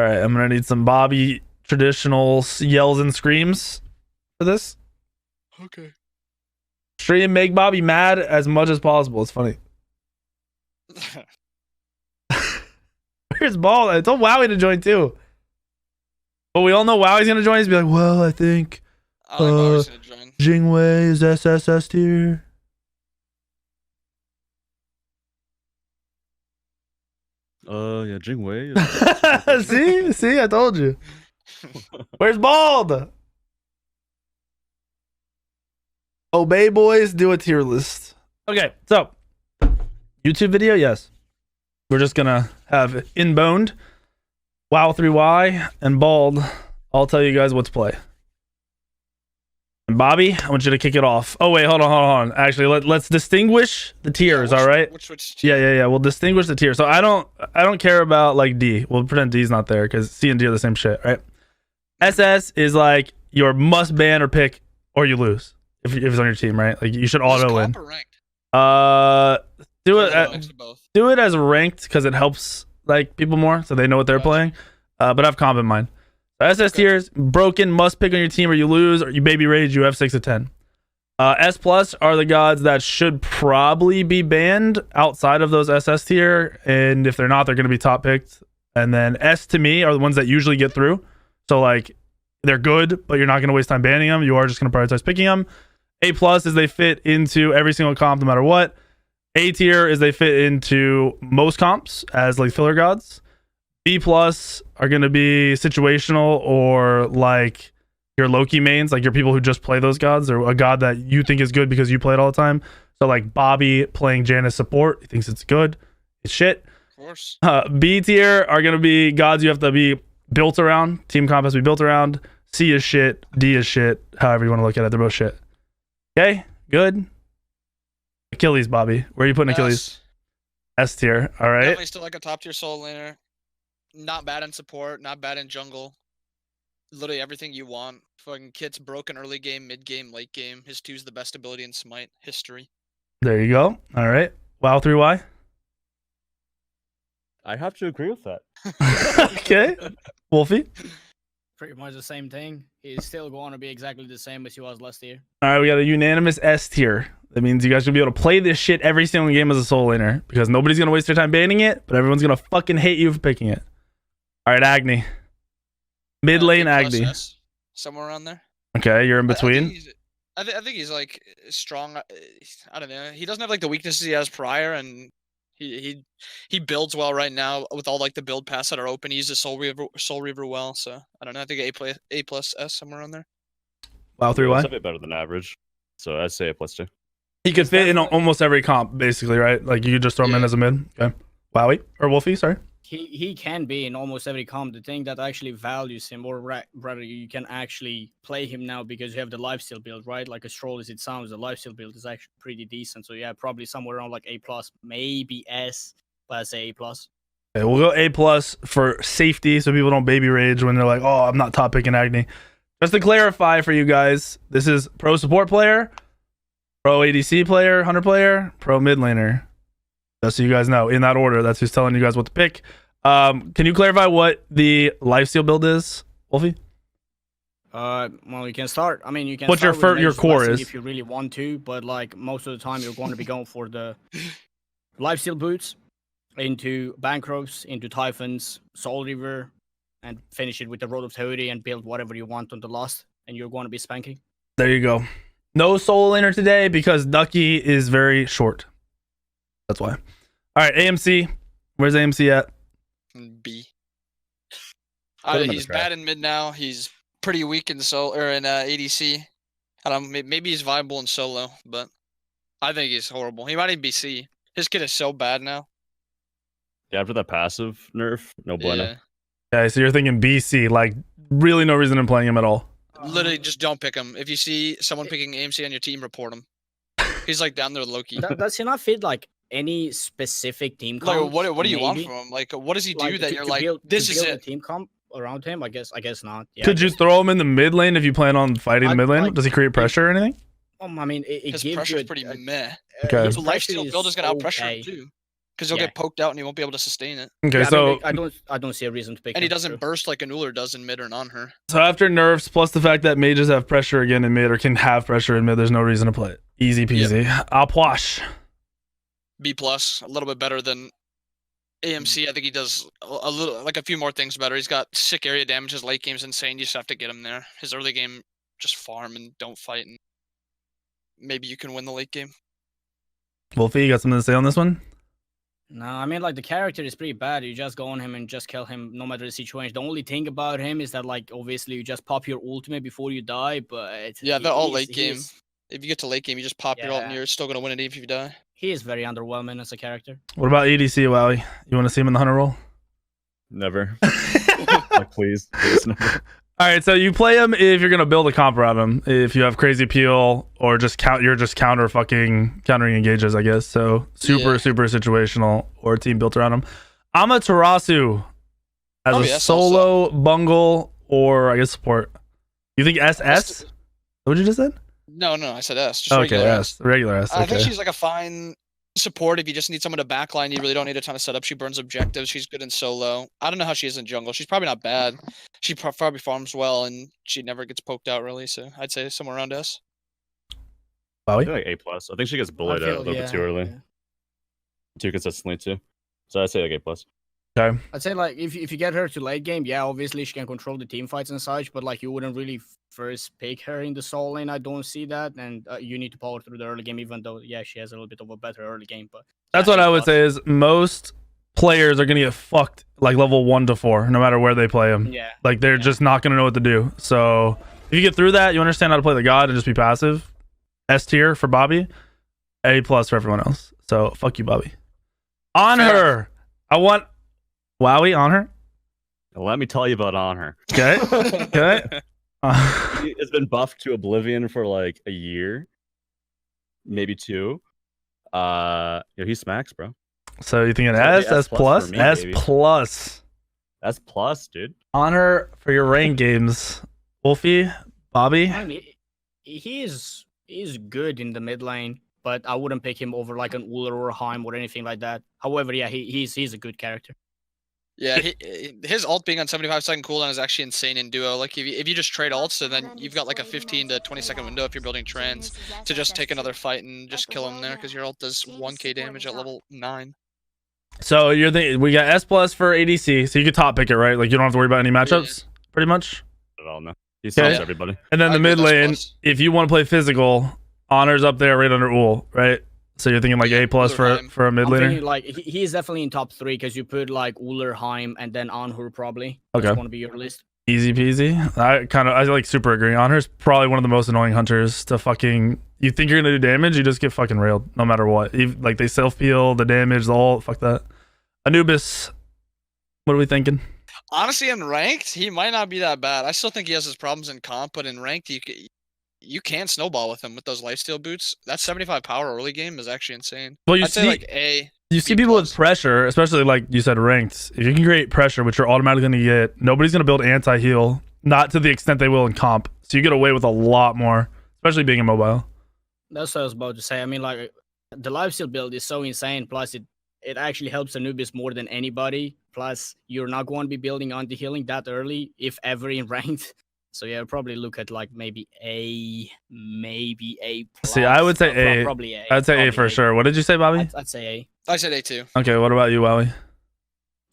All right, I'm gonna need some Bobby traditional yells and screams for this. Okay. Stream, make Bobby mad as much as possible. It's funny. Where's Ball? I told Wowie to join too. But we all know Wowie's gonna join. He's be like, well, I think Wowie's gonna join. Jingwei is SSS tier. Yeah, Jingwei. See, I told you. Where's Bald? Obey boys, do a tier list. Okay, so YouTube video, yes. We're just gonna have Inboned, Wow3Y, and Bald. I'll tell you guys what to play. And Bobby, I want you to kick it off. Oh wait, hold on. Actually, let's distinguish the tiers. All right. Which tier? Yeah. We'll distinguish the tiers. So I don't care about like D. We'll pretend D's not there because C and D are the same shit, right? SS is like your must ban or pick or you lose if it's on your team, right? Like you should auto win. Do it as ranked because it helps like people more so they know what they're playing. But I have comp in mind. So SS tiers, broken, must pick on your team or you lose, or you baby rage, you have 6 of 10. S plus are the gods that should probably be banned outside of those SS tier, and if they're not, they're going to be top picked. And then S to me are the ones that usually get through. So like they're good, but you're not going to waste time banning them. You are just going to prioritize picking them. A plus is they fit into every single comp no matter what. A tier is they fit into most comps as like filler gods. B plus are going to be situational or like your Loki mains, like your people who just play those gods or a god that you think is good because you play it all the time. So like Bobby playing Janus support, he thinks it's good. It's shit. Of course. B tier are going to be gods you have to be built around. Team comp has to be built around. C is shit. D is shit. However you want to look at it. They're both shit. Okay, good. Achilles, Bobby. Where are you putting Achilles? S tier. All right. Definitely still like a top tier soul laner. Not bad in support. Not bad in jungle. Literally everything you want. Fucking Kit's broken early game, mid game, late game. His 2's the best ability in Smite history. There you go. All right. Wow3Y. I have to agree with that. Okay. Wolfie. Pretty much the same thing. He's still going to be exactly the same as he was last year. All right, we got a unanimous S tier. That means you guys should be able to play this shit every single game as a soul laner because nobody's going to waste their time banning it, but everyone's going to fucking hate you for picking it. All right, Agni. Mid lane Agni. S, somewhere around there. Okay, you're in between. I think he's like strong. I don't know. He doesn't have like the weaknesses he has prior, and he builds well right now with all like the build paths that are open. He uses Soul Reaver well. So I don't know. I think A plus S somewhere around there. Wow3Y. It's a bit better than average. So I'd say A plus 2. He could fit in almost every comp, basically, right? Like you could just throw him in as a mid. Okay. Wowie or Wolfie, sorry. He can be in almost every comp. The thing that actually values him, or rather, you can actually play him now because you have the lifesteal build, right? Like as troll as it sounds, the lifesteal build is actually pretty decent. So yeah, probably somewhere around like A plus, maybe S, but I'd say A plus. Okay, we'll go A plus for safety, so people don't baby rage when they're like, "Oh, I'm not top picking Agni." Just to clarify for you guys, this is pro support player, pro ADC player, hunter player, pro mid laner. Just so you guys know, in that order. That's who's telling you guys what to pick. Can you clarify what the lifesteal build is, Wolfie? Well, you can start. I mean, you can. What your core is, if you really want to, but like most of the time, you're going to be going for the lifesteal boots into Bancrops, into Typhons, Soul Reaver, and finish it with the Road of Theory and build whatever you want on the last, and you're going to be spanking. There you go. No soul laner today because Ducky is very short. That's why. All right, AMC. Where's AMC at? B. He's bad in mid now. He's pretty weak in soul or in ADC. I don't know, maybe he's viable in solo, but I think he's horrible. He might even be C. His kid is so bad now. Yeah, after that passive nerf, no bueno. Yeah. Okay, so you're thinking BC, like really no reason in playing him at all. Literally, just don't pick him. If you see someone picking AMC on your team, report him. He's like down there with Loki. Does he not fit like any specific team comp? Like, what do you want from him? Like, what does he do that you're like, this is it? Team comp around him? I guess not. Yeah, Could you throw him in the mid lane if you plan on fighting the mid lane? Like, does he create pressure or anything? I mean, it his gives pressure you is pretty meh. Okay. His lifesteal build is gonna out pressure him too. because he'll Yeah. get poked out and he won't be able to sustain it. Okay, Yeah, so I don't see a reason to pick And he him, doesn't true. burst like an Uller does in mid or on her. after nerfs plus the fact that mages have pressure again in mid or can have pressure in mid, there's no reason to play it. Easy peasy. Apwash. B+, a little bit better than AMC. I think he does a little, like a few more things better. He's got sick area damage. His late game's insane. You just have to get him there. His early game, just farm and don't fight, and maybe you can win the late game. Wolfie, you got something to say on this one? No, I mean, like, the character is pretty bad. You just go on him and just kill him no matter the situation. The only thing about him is that, like, obviously you just pop your ultimate before you die, but... Yeah, they're all late he game. is- If you get to late game, you just pop your ult and Yeah. you're still going to win it even if you die. He is very underwhelming as a character. What about EDC, Wowie? You want to see him in the hunter role? Never. Like, please never. All right, so you play him if you're gonna build a comp around him. If you have crazy appeal or you're just countering engages, I guess. So super situational or a team built around him. Amaterasu as Probably a S solo bungle or I guess support. You think SS? What you just said? No, I said S. Just Okay, regular S. regular S. I think Okay. she's like a fine support if you just need someone to backline. You really don't need a ton of setup. She burns objectives. She's good in solo. I don't know how she is in jungle. She's probably not bad. She probably farms well, and she never gets poked out really. So I'd say somewhere around S. I Wowie? feel like A+. I think she gets bullied I out a feel- little bit too early. yeah. Too consistently, too. So I'd say like A+. I'd say, like, if you get her to late game, yeah, obviously she can control the team fights and such, but, like, you wouldn't really first pick her in the solo lane. I don't see that, and you need to power through the early game, even though, yeah, she has a little bit of a better early game, but... That's yeah, what I would A+. say is most players are gonna get fucked like level 1 to 4, no matter where they play him. Yeah. Like they're just not gonna know what to do. So if you get through that, you understand how to play the god and just be passive. S tier for Bobby, A+ for everyone else. So fuck you, Bobby. On Fair. her, I want Wowie on her. Let me tell you about on her. Okay, okay. It's been buffed to oblivion for like a year, maybe 2. He smacks, bro. So you think an It's S, gonna S plus, be S+ for me, S baby. plus. S+, dude. On her for your ranked games, Wolfie, Bobby. I mean, he's good in the mid lane, but I wouldn't pick him over, like, an Uller or a Heim or anything like that. However, yeah, he's a good character. Yeah, his ult being on 75-second cooldown is actually insane in duo. Like if you just trade ults, and then you've got like a 15 to 20-second window if you're building trends to just take another fight and just kill him there because your ult does 1k damage at level 9. So we got S plus for ADC, so you could top pick it, right? Like you don't have to worry about any matchups, pretty much. I don't know. He stops Okay. everybody. And then I the agree mid with S lane, plus. if you want to play physical, Honor's up there right under Ul, right? So you're thinking like Yeah, A plus Uller Heim. for a mid I'm thinking, laner. like, he is definitely in top 3 because you put, like, Uller, Heim, and then Anhur probably. Okay. That's going to be your list. Easy peasy. I like super agree. Honor's probably one of the most annoying hunters to fucking. You think you're gonna do damage, you just get fucking railed no matter what. Like they self heal, the damage, the ult, fuck that. Anubis, what are we thinking? Honestly, in ranked, he might not be that bad. I still think he has his problems in comp, but in ranked, you can snowball with him with those lifesteal boots. That 75 power early game is actually insane. Well, you I'd see, say like A. you see B people with plus. pressure, especially like you said, ranked. If you can create pressure, which you're automatically gonna get, nobody's gonna build anti heal, not to the extent they will in comp. So you get away with a lot more, especially being immobile. That's what I was about to say. I mean, like, the lifesteal build is so insane. Plus, it actually helps Anubis more than anybody. Plus, you're not going to be building anti-healing that early, if ever in ranked. So yeah, probably look at like maybe A, maybe A+. See, I would say but A. Probably A. I'd say A probably for sure. What did you say, Bobby? I'd say A. I said A too. Okay, what about you, Wowie?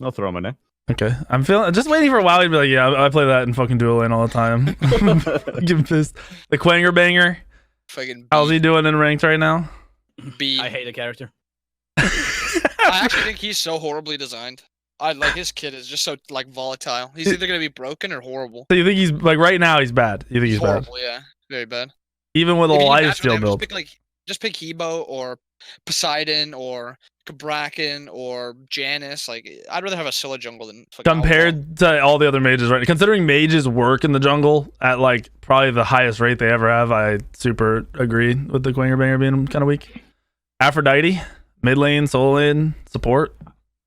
I'll throw him in there. Okay, I'm just waiting for Wowie to be like, yeah, I play that in fucking dual lane all the time. Getting pissed. The Quanger Banger. Fucking How's he doing in ranked right now? B. I hate the character. I actually think he's so horribly designed. I like his kid is just so like volatile. He's either gonna be broken or horrible. So you think he's like right now he's bad? You think he's bad? Horrible, yeah, very bad. Even with a If you life match with steal him, build. just pick Hebo or Poseidon or Cabrakan or Janus. Like I'd rather have a Scylla jungle than fucking Outlaw. Compared to all the other mages, right? Considering mages work in the jungle at like probably the highest rate they ever have, I super agree with the Quanger Banger being kind of weak. Aphrodite, mid lane, solo lane, support.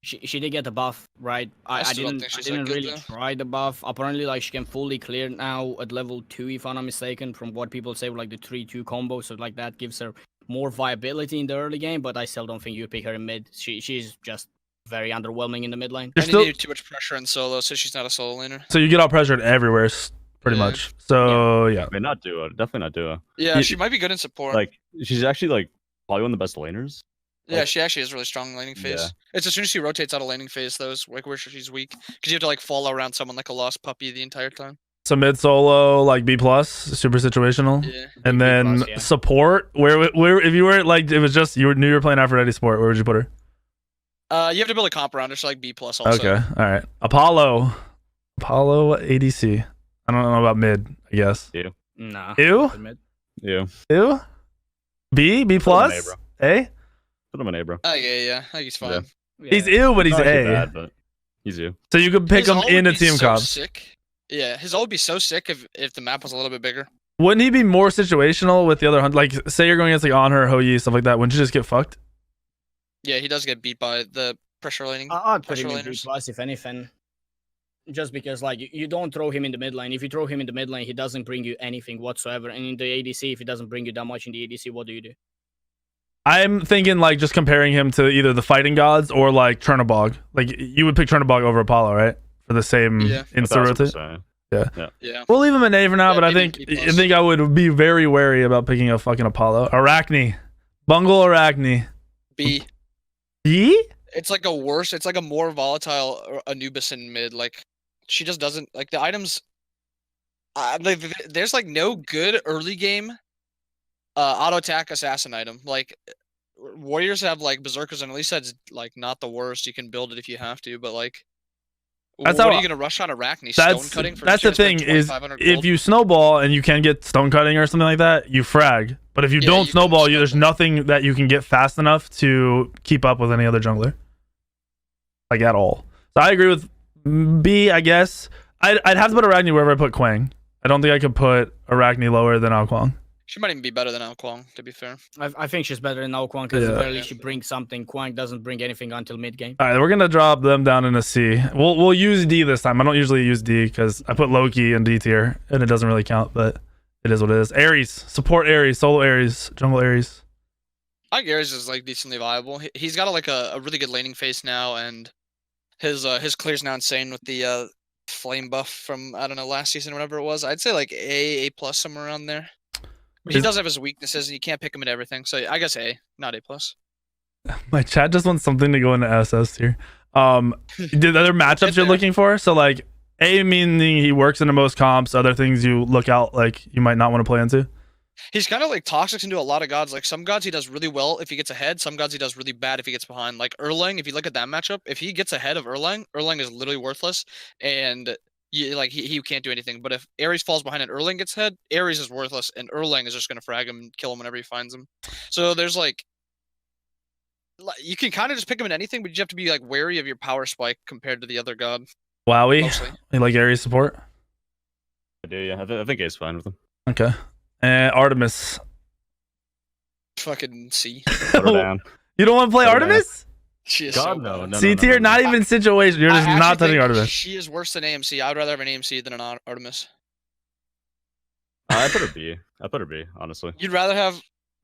She did get the buff, right? I I still don't didn't think I she's that didn't good, really though. try the buff. Apparently, like, she can fully clear now at level 2, if I'm not mistaken, from what people say with like the 3-2 combo. So like that gives her more viability in the early game, but I still don't think you pick her in mid. She's just very underwhelming in the mid lane. You're And still- you need too much pressure in solo, so she's not a solo laner. So you get out pressured everywhere, pretty Yeah. much. So yeah. I mean, not duo, definitely not duo. Yeah, You- she might be good in support. Like she's actually like probably one of the best laners. yeah, she actually is really strong in laning phase. Yeah. It's as soon as she rotates out of laning phase, though, is like where she's weak. Because you have to like follow around someone like a lost puppy the entire time. So mid solo, like B plus, super situational. Yeah. And B+, then yeah. support, where if you were like, it was just you knew you were playing Aphrodite support, where would you put her? You have to build a comp around her, so like B plus also. Okay, all right. Apollo ADC. I don't know about mid. I guess. Nah. Ew, Mid. Yeah. ew. B Put him plus. in A, bro. A. Put him in A, bro. Yeah. I think he's fine. Yeah. He's ew, but he's Not actually A. bad, but he's you. So you could pick His him ult in would a be team so comp. sick. Yeah, his ult would be so sick if the map was a little bit bigger. Wouldn't he be more situational with the other hunt? Like, say you're going against like on her, Hoyi, stuff like that. Wouldn't you just get fucked? Yeah, he does get beat by the pressure laning. I'd put him pressure in B laners. plus if anything. Just because like you don't throw him in the mid lane. If you throw him in the mid lane, he doesn't bring you anything whatsoever. And in the ADC, if he doesn't bring you that much in the ADC, what do you do? I'm thinking like just comparing him to either the fighting gods or like Chernobog. Like you would pick Chernobog over Apollo, right? For the same Yeah. insta rotate. 1000%. Yeah. We'll leave him in A for now, Yeah, but I maybe think B+. I would be very wary about picking a fucking Apollo. Arachne. Bungle Arachne. B. B? It's like a worse. It's like a more volatile Anubis in mid. Like she just doesn't like the items. There's like no good early game auto attack assassin item. Like warriors have like berserkers, and at least that's like not the worst. You can build it if you have to, but like. That's what how- are you gonna rush on Arachne? Stone That's cutting for the shit thing spent is 2,500 if gold? you snowball and you can get stone cutting or something like that, you frag. But if you Yeah, don't you can snowball, there's snowball. nothing that you can get fast enough to keep up with any other jungler. Like at all. So I agree with B, I guess. I'd have to put Arachne wherever I put Quang. I don't think I could put Arachne lower than Ao Kuang. She might even be better than Ao Kuang, to be fair. I think she's better than now Quang because Yeah. barely she brings something. Quang doesn't bring anything until mid game. All right, we're gonna drop them down in a C. We'll use D this time. I don't usually use D because I put Loki in D tier and it doesn't really count, but it is what it is. Ares, support Ares, solo Ares, jungle Ares. I think Hirez is like decently viable. He's got like a really good laning phase now, and his clear's now insane with the flame buff from I don't know last season, or whatever it was. I'd say like A plus somewhere around there. But he Is- does have his weaknesses, and you can't pick him at everything. So I guess A, not A plus. My chat just wants something to go into SS here. The other matchups Get you're there. looking for? So like A meaning he works into most comps, other things you look out like you might not want to play into. He's kind of like toxic into a lot of gods. Like some gods he does really well if he gets ahead. Some gods he does really bad if he gets behind. Like Erlang, if you look at that matchup, if he gets ahead of Erlang, Erlang is literally worthless, and he can't do anything. But if Ares falls behind and Erlang gets ahead, Ares is worthless, and Erlang is just gonna frag him and kill him whenever he finds him. So there's like you can kind of just pick him in anything, but you have to be like wary of your power spike compared to the other god. Wowie. Mostly. You like Ares support? I do, yeah. I think A's fine with him. Okay. And Artemis. Fucking C. Put her down. You don't want to play Put her down. Artemis? She is God, so no, bad. no, C tier, not even situation. You're I just actually not touching think Artemis. She is worse than AMC. I would rather have an AMC than an Artemis. I put her B. I put her B, honestly. You'd rather have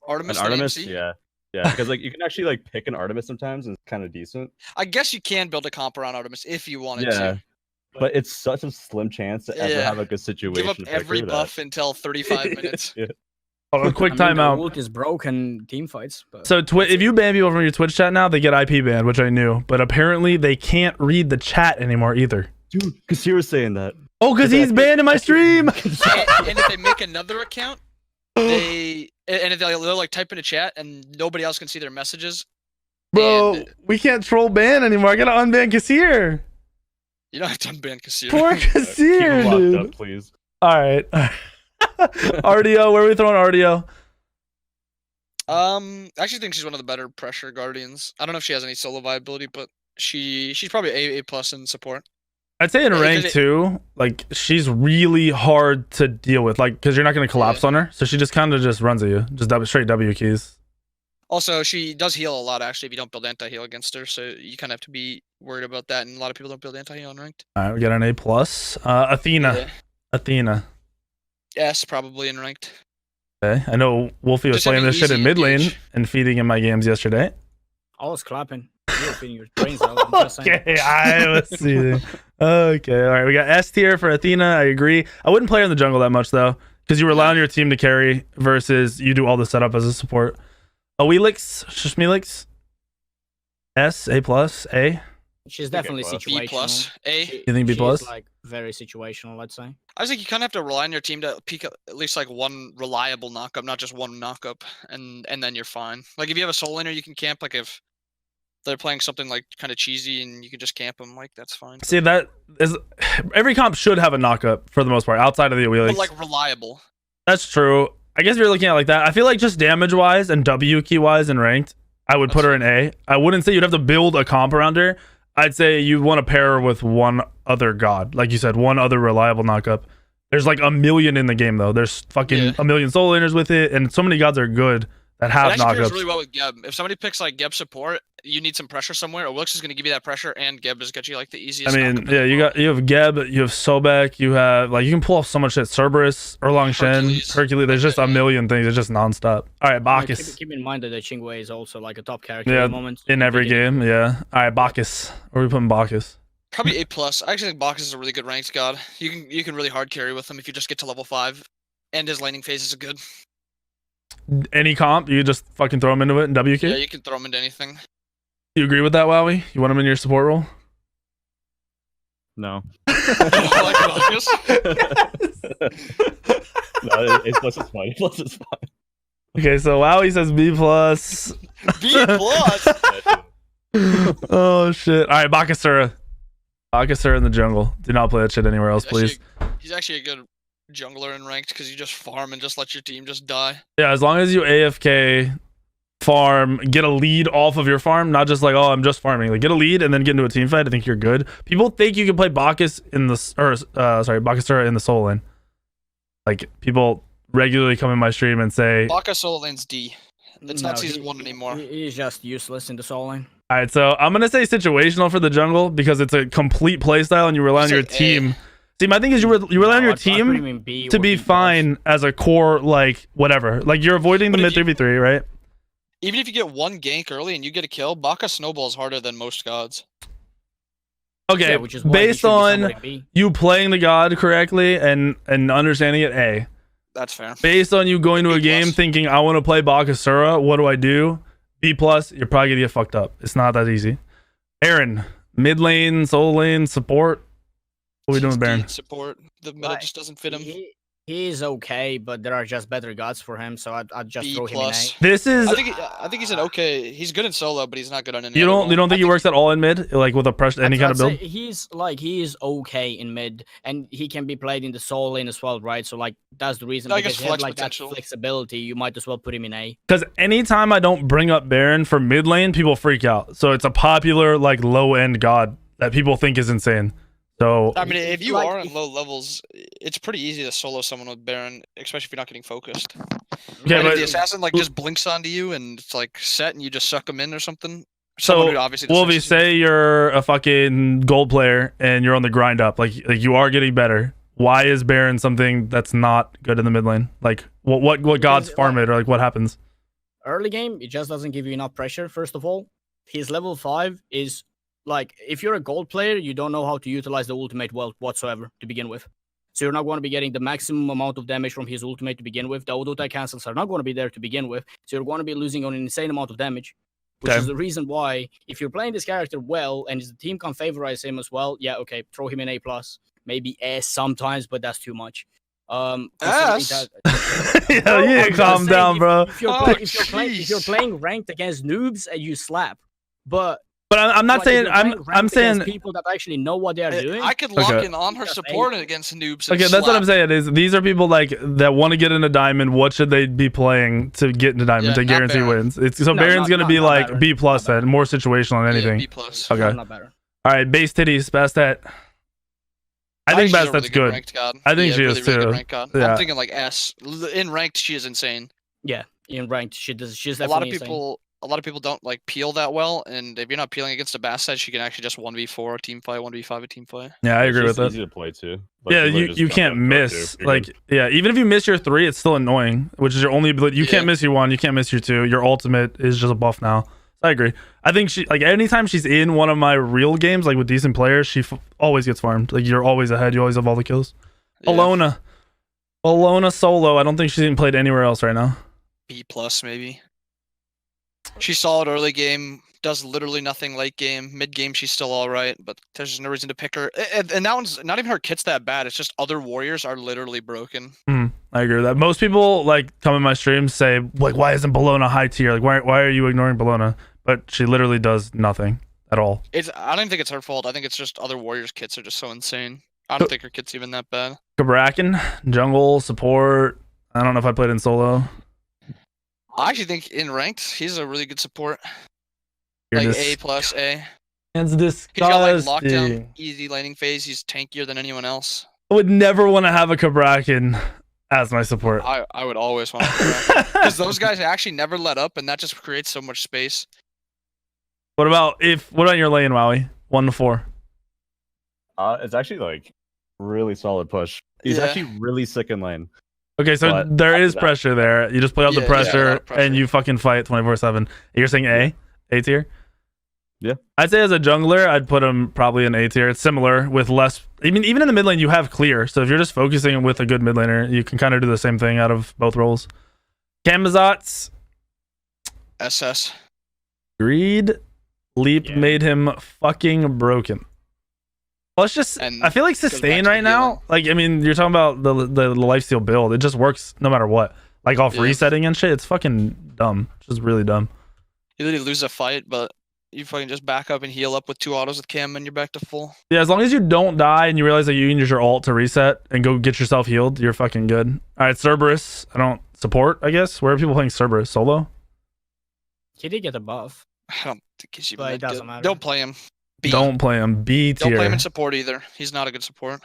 Artemis An than Artemis, AMC? yeah. Yeah, because like you can actually like pick an Artemis sometimes and it's kind of decent. I guess you can build a comp around Artemis if you wanted Yeah. to. But it's such a slim chance to ever Yeah. have a good situation. Give up to pick every her that- buff until 35 minutes. Yeah. Oh, a quick I mean, the timeout. ult is broken team fights. But So if you ban people from your Twitch chat now, they get IP banned, which I knew. But apparently they can't read the chat anymore either. Dude, Kasir was saying that. Oh, because he's banned in my stream. and if they make another account, if they'll like type in a chat and nobody else can see their messages, Bro, and we can't troll ban anymore. I gotta unban Kassir. you don't have to unban Kasir. Poor Keep him Kassir, locked dude. up, please. All right. RDO, where are we throwing RDO? I actually think she's one of the better pressure guardians. I don't know if she has any solo viability, but she's probably A plus in support. I'd say in Yeah, rank because 2, like she's really hard to deal with, like because you're not gonna collapse on her, so she just kind of just runs at you, just straight W keys. Also, she does heal a lot actually if you don't build anti-heal against her, so you kind of have to be worried about that, and a lot of people don't build anti-heal on ranked. All right, we got an A plus. Athena. Yeah. Athena. S probably in ranked. Okay. I know Wolfie was Just playing having this shit in easy mid lane engage. and feeding in my games yesterday. I was clapping. You were feeding your brains out. I'm just saying. Okay, I was seeing. Okay, all right. We got S tier for Athena. I agree. I wouldn't play her in the jungle that much though, because you rely on your team to carry versus you do all the setup as a support. Oelix, Shishmelix, S, A plus, A. She's definitely plus. situational. B plus, A. You think B She's, plus? like very situational, let's say. I think you kind of have to rely on your team to peak at least like one reliable knockup, not just one knockup, and then you're fine. Like if you have a soul laner, you can camp. Like if they're playing something like kind of cheesy and you can just camp them, like that's fine. See, that is every comp should have a knockup for the most part, outside of the Oelix. But like reliable. That's true. I guess if you're looking at it like that, I feel like just damage wise and W key wise and ranked, I would put her in A. I wouldn't say you'd have to build a comp around her. I'd say you want to pair her with one other god, like you said, one other reliable knockup. There's like a million in the game though. There's fucking a million soul laners with it, and so many gods are good that have It actually pairs knockups. really well with Geb. If somebody picks like Geb support, you need some pressure somewhere. Oelix is going to give you that pressure, and Geb is get you like the easiest. I mean, knockup in yeah, the you world. have Geb, you have Sobek, you have like you can pull off so much shit. Cerberus, Erlang Shen, Hercules. There's just a million things. It's just nonstop. All right, Bacchus. Keep in mind that the Chingwei is also like a top character Yeah, at the moment. in every game, yeah. All right, Bacchus. Where are we putting Bacchus? Probably A plus. I actually think Bacchus is a really good ranked god. You can really hard carry with him if you just get to level 5, and his laning phase is good. Any comp, you just fucking throw him into it in WK? Yeah, you can throw him into anything. You agree with that, Wowie? You want him in your support role? No. Like Bacchus? No, A plus is fine. A plus is fine. Okay, so Wowie says B plus. B plus. Oh shit! All right, Bakasura. Bakasura in the jungle. Do not play that shit anywhere else, please. He's actually a good jungler in ranked because you just farm and just let your team just die. Yeah, as long as you AFK, farm, get a lead off of your farm, not just like, oh, I'm just farming. Like, get a lead and then get into a team fight. I think you're good. People think you can play Bacchus in the Bakasura in the soul lane. Like, people regularly come in my stream and say, Bacchus solo lane's D. It's not season 1 anymore. He's just useless in the soul lane. all right, so I'm gonna say situational for the jungle because it's a complete playstyle and you rely on your team. See, my thing is you rely on your team to be fine as a core, like whatever. Like you're avoiding the mid 3v3, right? Even if you get one gank early and you get a kill, Bacchus snowballs harder than most gods. Okay, Yeah, which is why he based should be on somewhere in B. you playing the god correctly and understanding it, A. That's fair. Based on you going to a B+. game thinking I want to play Bakasura, what do? B plus, you're probably gonna get fucked up. It's not that easy. Aaron, mid lane, soul lane, support. What are we doing with Baron? Support. The meta Right. just doesn't fit him. He's okay, but there are just better gods for him, so I'd just B throw him in A. plus. This is I think he's an okay. He's good in solo, but he's not good on any. you other don't role. think he works at all in mid, like with a pressure any kind of build? He is okay in mid, and he can be played in the soul lane as well, right? So like that's the reason I because guess he had flex like that potential. flexibility. You might as well put him in A. Because anytime I don't bring up Baron for mid lane, people freak out. So it's a popular like low end god that people think is insane. So I mean, if you Like, are in low levels, it's pretty easy to solo someone with Baron, especially if you're not getting focused. okay, And if but the assassin like just blinks onto you and it's like set and you just suck him in or something. so Someone who obviously Wolvie, deserves it. say you're a fucking gold player and you're on the grind up, like you are getting better. Why is Baron something that's not good in the mid lane? Like what gods farm it or like what happens? Early game, it just doesn't give you enough pressure. First of all, his level 5 is like if you're a gold player, you don't know how to utilize the ultimate well whatsoever to begin with. So you're not going to be getting the maximum amount of damage from his ultimate to begin with. The auto-attack cancels are not going to be there to begin with. So you're going to be losing on an insane amount of damage. Which Okay. is the reason why, if you're playing this character well and the team can favorize him as well, yeah, okay, throw him in A+, maybe S sometimes, but that's too much. Considering S? Yeah, Bro, you I'm need to just calm saying, down, bro. If you're, Oh, if you're playing ranked against noobs, you slap. But But I'm not like, if saying you're playing I'm ranked saying against people that actually know what they are doing. I could lock Okay. in on her Just support A. against noobs. And okay. That's what I'm slap. saying. Is these are people like that want to get into diamond. What should they be playing to get into diamond Yeah, to not guarantee Baron. wins? It's so No, Baron's gonna be not like Baron. B plus Not then, more situational than Yeah, anything. B plus. Okay. Not better. All right, base titties, Bastet. I think she's a Bastet's really good. ranked god. I think Yeah, she is really, really good too. ranked god. Yeah. I'm thinking like S. In ranked, she is insane. Yeah, in ranked, she's A lot of definitely insane. people, a lot of people don't like peel that well, and if you're not peeling against a Basset, she can actually just 1v4 a team fight, 1v5 a team fight. Yeah, I agree with She's that. easy to play too. Yeah, literally just you jump can't in and throw miss. two. You're Like, good. yeah, even if you miss your 3, it's still annoying, which is your only ability. You Yeah. can't miss your 1, you can't miss your 2. Your ultimate is just a buff now. I agree. I think she, like, anytime she's in one of my real games, like with decent players, she always gets farmed. Like, you're always ahead. You always have all the kills. Yeah. Alona solo. I don't think she's even played anywhere else right now. B+ maybe. She's solid early game, does literally nothing late game. Mid game, she's still all right, but there's no reason to pick her. And that one's not even her kit's that bad. It's just other warriors are literally broken. I agree with that. Most people like come in my streams say like, why isn't Bologna high tier? Like, why are you ignoring Bologna? But she literally does nothing at all. I don't even think it's her fault. I think it's just other warriors' kits are just so insane. I don't think her kit's even that bad. Cabrakan, jungle, support. I don't know if I played in solo. I actually think in ranked, he's a really good support. You're Like just- A+A. It's He's got like lockdown, disgusting. easy laning phase. He's tankier than anyone else. I would never want to have a Cabrakan as my support. I would always want to because those guys actually never let up, and that just creates so much space. What about your lane, Wowie? 1 to 4. It's actually like really solid push. He's Yeah. actually really sick in lane. Okay, so But there after is that- pressure there. You just play out the Yeah, yeah, a lot pressure, of pressure. and you fucking fight 24/7. You're saying A tier? Yeah. I'd say as a jungler, I'd put him probably in A tier. It's similar with less. Even in the mid lane, you have clear. So if you're just focusing with a good mid laner, you can kind of do the same thing out of both roles. Camazotz, SS. greed, leap Yeah. made him fucking broken. Plus, just And I feel like back sustain to right now. healing. Like, I mean, you're talking about the lifesteal build. It just works no matter what. Like off Yeah. resetting and shit. It's fucking dumb. It's just really dumb. You literally lose a fight, but you fucking just back up and heal up with 2 autos with Cam, and you're back to full. Yeah, as long as you don't die and you realize that you can use your ult to reset and go get yourself healed, you're fucking good. All right, Cerberus. I don't support, I guess. Where are people playing Cerberus? Solo? He did get a buff. I don't think he's even But that it doesn't good. matter. Don't play him. B. Don't play him. B Don't play him tier. in support either. He's not a good support.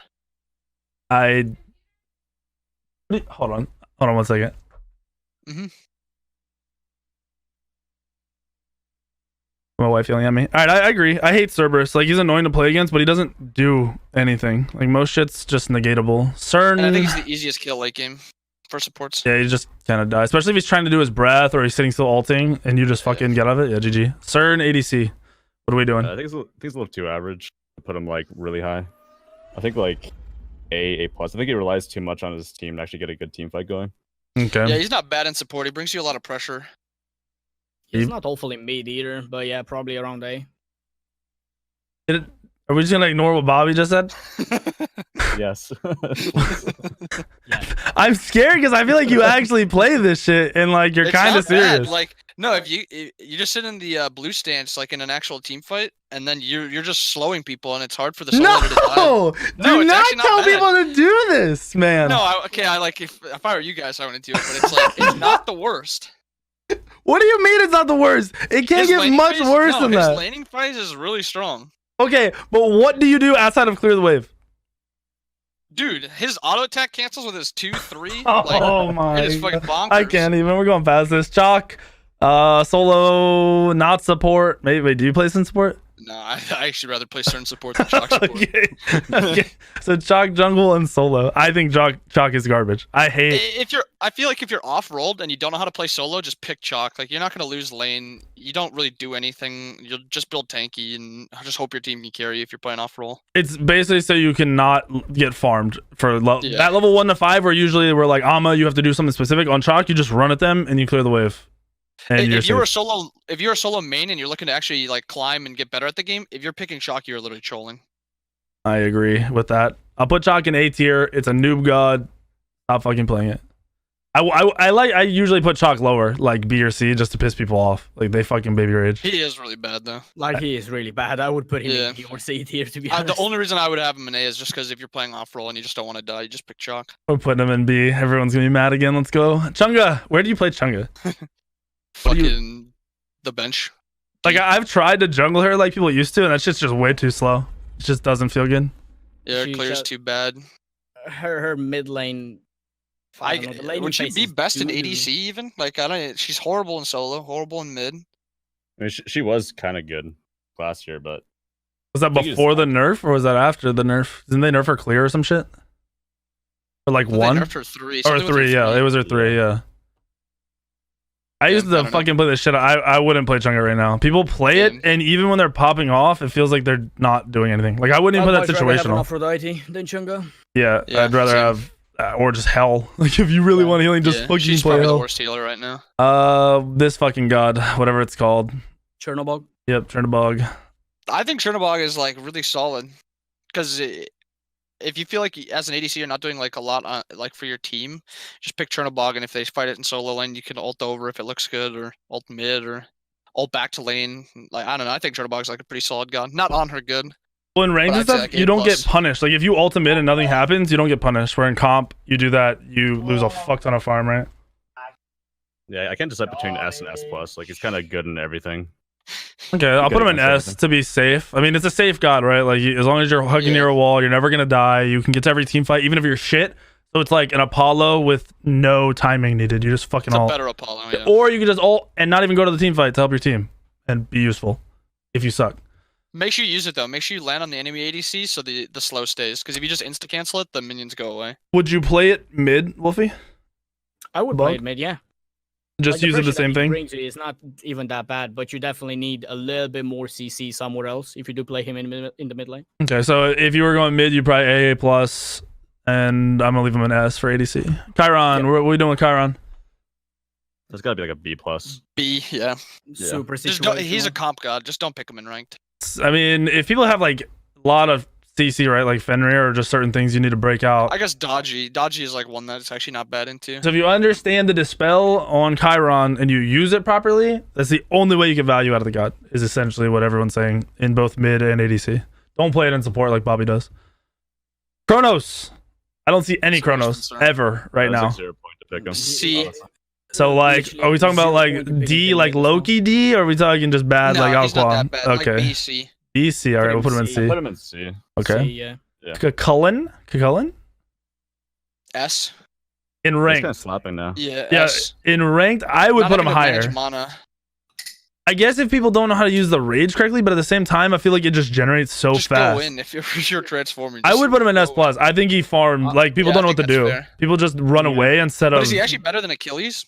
Hold on 1 second. Mhm. My wife yelling at me. All right, I agree. I hate Cerberus. Like, he's annoying to play against, but he doesn't do anything. Like, most shit's just negatable. And I think CERN. he's the easiest kill late game for supports. Yeah, he just kind of dies. Especially if he's trying to do his breath or he's sitting still ulting and you just fucking get out of it. Yeah, GG. CERN ADC. What are we doing? I think it's a little too average to put him like really high. I think like A+. I think he relies too much on his team to actually get a good team fight going. Okay. Yeah, he's not bad in support. He brings you a lot of pressure. He's He- not awfully mid either, but yeah, probably around A. Are we just gonna ignore what Bobby just said? Yes. I'm scared because I feel like you actually play this shit and like you're It's kind of not bad. serious. Like, no, if you just sit in the blue stance like in an actual team fight, and then you're just slowing people, and it's hard for the solo to die. No, No, do it's not actually not tell bad. people to do this, man. No, I like if I were you guys, I wouldn't do it. But it's like it's not the worst. What do you mean it's not the worst? It can't His get laning much phase- worse no, than his that. laning phase is really strong. Okay, but what do you do outside of clear the wave? Dude, his auto attack cancels with his 2-3. Oh like, my it is fucking God. bonkers. I can't even. We're going past this. Chalk, solo, not support. Maybe wait, do you play some support? No, I actually rather play certain support than shock support. Okay. So Chalk, jungle, and solo. I think Chalk is garbage. I hate. I feel like if you're off rolled and you don't know how to play solo, just pick chalk. Like you're not gonna lose lane. You don't really do anything. You'll just build tanky and just hope your team can carry you if you're playing off roll. It's basically so you cannot get farmed for Yeah. that level 1 to 5, where usually we're like Amma, you have to do something specific. On Chalk, you just run at them and you clear the wave. And you're If you're safe. if you're a solo main and you're looking to actually like climb and get better at the game, if you're picking chalk, you're literally trolling. I agree with that. I'll put Chalk in A tier. It's a noob god. Stop fucking playing it. I usually put Chalk lower, like B or C, just to piss people off. Like they fucking baby rage. He is really bad though. Like he is really bad. I would put him Yeah. in B or C tier to be honest. The only reason I would have him in A is just because if you're playing off roll and you just don't want to die, you just pick chalk. We're putting him in B. Everyone's gonna be mad again. Let's go. Chunga, where do you play Chunga? What do you- Fucking the bench. Like I've tried to jungle her like people used to, and that shit's just way too slow. It just doesn't feel good. Yeah, She clear's just- too bad. Her mid lane. I don't know, the laning Would she phase be is best in doo-doo. ADC even? Like I don't. She's horrible in solo, horrible in mid. I mean, she was kind of good last year, but Was that I think before the nerf or was that after the nerf? Didn't they nerf her clear or some shit? Or like They one? nerfed her 3. Or something with her 3, yeah. It was her 3, yeah. I Yeah, used I to don't know. fucking play this shit. I wouldn't play Chunga right now. People play it, Same. and even when they're popping off, it feels like they're not doing anything. Like I wouldn't even I'd put that much rather have an situational. Aphrodite than Chunga. Yeah, Yeah, I'd rather same. have or just hell. Like if you really Yeah. want healing, just Yeah, fucking she's play probably the hell. worst healer right now. This fucking god, whatever it's called. Chernobog. Yep, Chernobog. I think Chernobog is like really solid because if you feel like as an ADC you're not doing like a lot on, like for your team, just pick Chernobog, and if they fight it in solo lane, you can ult over if it looks good, or ult mid, or ult back to lane. Like I don't know, I think Chernobog's like a pretty solid god. Not on her good. Well, in range But and I'd say, stuff, like, you don't get A+. punished. Like if you ultimate and nothing happens, you don't get punished. Where in comp, you do that, you lose a fuck ton of farm, right? yeah, I can't decide between S and S plus. Like he's kind of good in everything. Okay, I'll put him in against S to be safe. I mean, it's a safe god, right? Like as long as you're hugging near a wall, you're never gonna die. You can get to every team fight, even if you're shit. So it's like an Apollo with no timing needed. You just fucking It's a ult. better Apollo. Yeah. Or you can just ult and not even go to the team fight to help your team and be useful if you suck. Make sure you use it though. Make sure you land on the enemy ADC so the slow stays. Because if you just insta cancel it, the minions go away. Would you play it mid, Wolfie? I would Bug? play it mid, yeah. Just Like, use it the pressure that same he thing? brings you is not even that bad, but you definitely need a little bit more CC somewhere else if you do play him in the mid lane. Okay, so if you were going mid, you'd probably AA plus, and I'm gonna leave him an S for ADC. Chiron, what are we doing with Chiron? There's got to be like a B plus. B, yeah. Super Just don't, he's a situational. comp god. Just don't pick him in ranked. I mean, if people have like a lot of CC, right, like Fenrir or just certain things you need to break out. I guess Dodgy. Dodgy is like one that's actually not bad into. So if you understand the dispel on Chiron and you use it properly, that's the only way you get value out of the god, is essentially what everyone's saying in both mid and ADC. Don't play it in support like Bobby does. Kronos. I don't see any That's the worst Kronos concern. ever right That's now. like 0 point to pick him. C. honestly. So like, Literally are we talking about 0 point like to pick D, him like as well. Loki D, or are we talking just bad No, like he's not Alquan? that bad. Okay, Like BC. DC. All right, we'll put him in C. C. Put him in C. Okay. C, yeah. Cucullin S. in He's ranked. kind of slapping now. Yeah. Yeah, S. in ranked, I would Not put him having to manage higher. Mana. I guess if people don't know how to use the rage correctly, but at the same time, I feel like it just generates so Just fast. go in if you're transforming. I just would put him in S go plus. I think he farmed. Like people yeah, don't I know what to think do. that's fair. People just run Yeah. away instead But of. is he actually better than Achilles?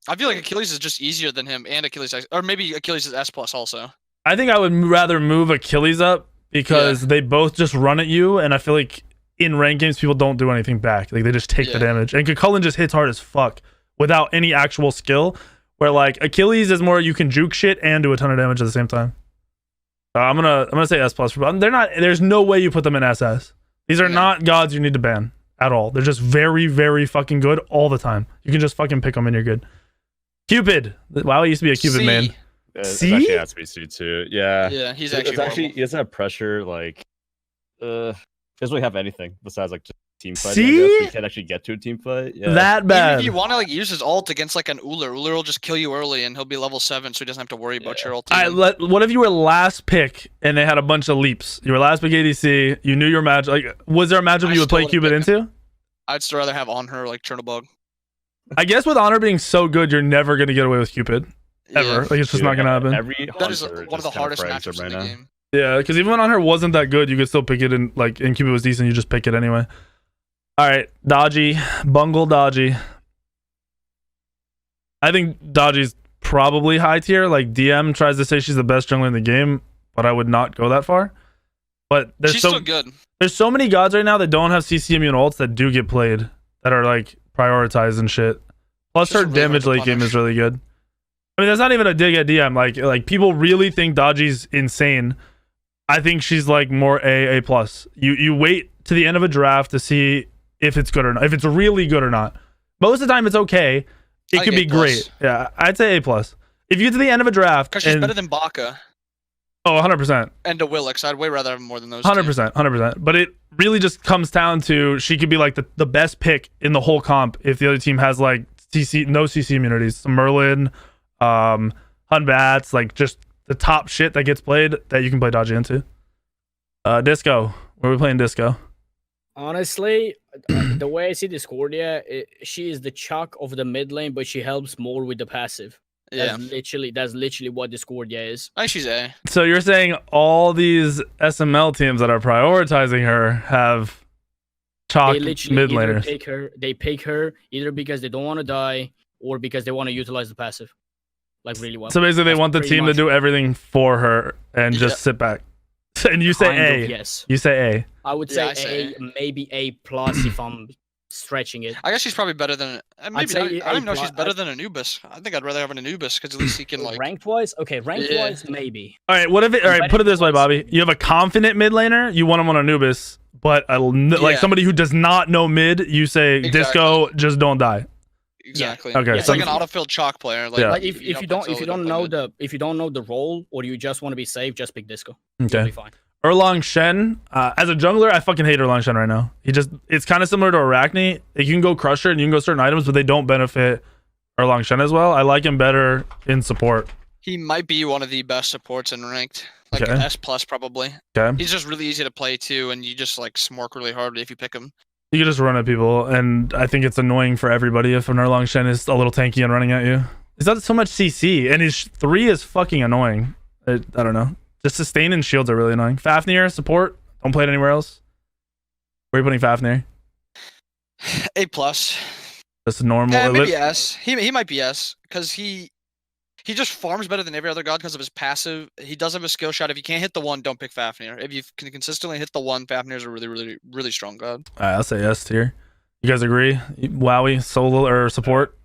I feel like Achilles is just easier than him, and Achilles, or maybe Achilles is S plus also. I think I would rather move Achilles up because they both just run at you, and I feel like in ranked games people don't do anything back. Like they just take the Yeah. damage, and Cucullin just hits hard as fuck without any actual skill. Where like Achilles is more you can juke shit and do a ton of damage at the same time. I'm gonna say S plus. They're not. There's no way you put them in SS. These are No. not gods you need to ban at all. They're just very, very fucking good all the time. You can just fucking pick them and you're good. Cupid. Wow, he used to be a Cupid C. main. It C? actually has to be C too. Yeah. Yeah, he's It's actually. he doesn't have pressure. Like, he doesn't really have anything besides like just team fight. See? He can't actually get to a team fight. Yeah. That Even bad. if you want to like use his ult against like an Uller will just kill you early, and he'll be level 7, so he doesn't have to worry about Yeah. your ult. What if you were last pick and they had a bunch of leaps? You were last pick ADC. You knew your match. Like, was there a matchup I you would play still Cupid would've into? I'd still rather have on her like Chernobog. I guess with Honor being so good, you're never gonna get away with Cupid ever. Yeah. Like it's just not gonna happen. Every That is hunter one of the just kinda hardest frags matchups him in the now. game. Yeah, because even when Honor wasn't that good, you could still pick it in. Like in Cupid was decent, you just pick it anyway. All right, Dodgy, Bungle Dodgy. I think Dodgy's probably high tier. Like DM tries to say she's the best jungler in the game, but I would not go that far. But She's still good. there's so many gods right now that don't have CC immune ults that do get played, that are like prioritized and shit. Plus Just her really hard damage to late game punish. is really good. I mean, that's not even a dig at DM. Like people really think Dodgy's insane. I think she's like more A plus. You wait to the end of a draft to see if it's good or not. If it's really good or not. Most of the time it's okay. It I could think be A+. great. Yeah, I'd say A plus. If you get to the end of a draft, Because she's and, better than Baka oh, 100%. and the Willix. I'd way rather have more than those. two. 100%. But it really just comes down to she could be like the best pick in the whole comp if the other team has like no CC immunities. Some Merlin, Hunbats, like just the top shit that gets played that you can play Dodgy into. Disco. Where are we playing Disco? Honestly, the way I see Discordia, she is the chuck of the mid lane, but she helps more with the passive. Yeah, That's literally what Discordia is. I think she's A. So you're saying all these SML teams that are prioritizing her have chalk They literally mid either laners. pick her. They pick her either because they don't want to die or because they want to utilize the passive, like really well. So basically, they That's want the pretty team to much- do everything for her and just sit back. And you say Kind A. of, yes. You say A. I would Yeah, say I say A, maybe A plus if I'm stretching it. I guess she's probably better than. Maybe say not, I don't even know if A+. she's better than Anubis. I think I'd rather have an Anubis because at least he can like. Ranked wise, okay, ranked Yeah. wise, maybe. All right. What if it? All right. Put it this way, Bobby. You have a confident mid laner. You want him on Anubis, but like Yeah. somebody who does not know mid, you say Disco, just don't die. Exactly. Okay, It's so- like an autofilled chalk player. Like, Yeah. Like if you don't play know mid. if you don't know the role or you just want to be safe, just pick Disco. Okay. You'll be fine. Erlang Shen, as a jungler, I fucking hate Erlang Shen right now. It's kind of similar to Arachne. Like, you can go Crusher and you can go certain items, but they don't benefit Erlang Shen as well. I like him better in support. He might be one of the best supports in ranked. Like Okay. an S plus probably. Okay. He's just really easy to play too, and you just like smork really hard if you pick him. You can just run at people, and I think it's annoying for everybody if an Erlang Shen is a little tanky and running at you. Is that so much CC? And his 3 is fucking annoying. I don't know. Just sustain and shields are really annoying. Fafnir, support. Don't play it anywhere else. Where are you putting Fafnir? A plus. Just normal. Yeah, maybe S. He might be S because he just farms better than every other god because of his passive. He does have a skill shot. If you can't hit the one, don't pick Fafnir. If you can consistently hit the one, Fafnir's a really, really, really strong god. I'll say S tier. You guys agree? Wowie, solo, or support?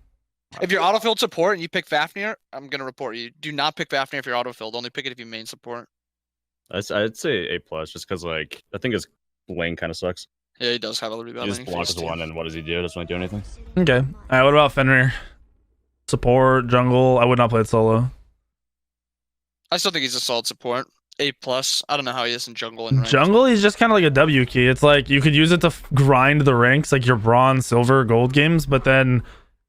If you're autofilled support and you pick Fafnir, I'm gonna report you. Do not pick Fafnir if you're autofilled. Only pick it if you main support. I'd say A plus, just because like I think his lane kind of sucks. Yeah, he does have a really bad He just laning blocks phase, too. one, and what does he do? Doesn't really do anything. Okay. All right, what about Fenrir? Support, jungle. I would not play it solo. I still think he's a solid support. A plus. I don't know how he is in jungle and ranked. Jungle, he's just kind of like a W key. It's like you could use it to grind the ranks, like your bronze, silver, gold games, but then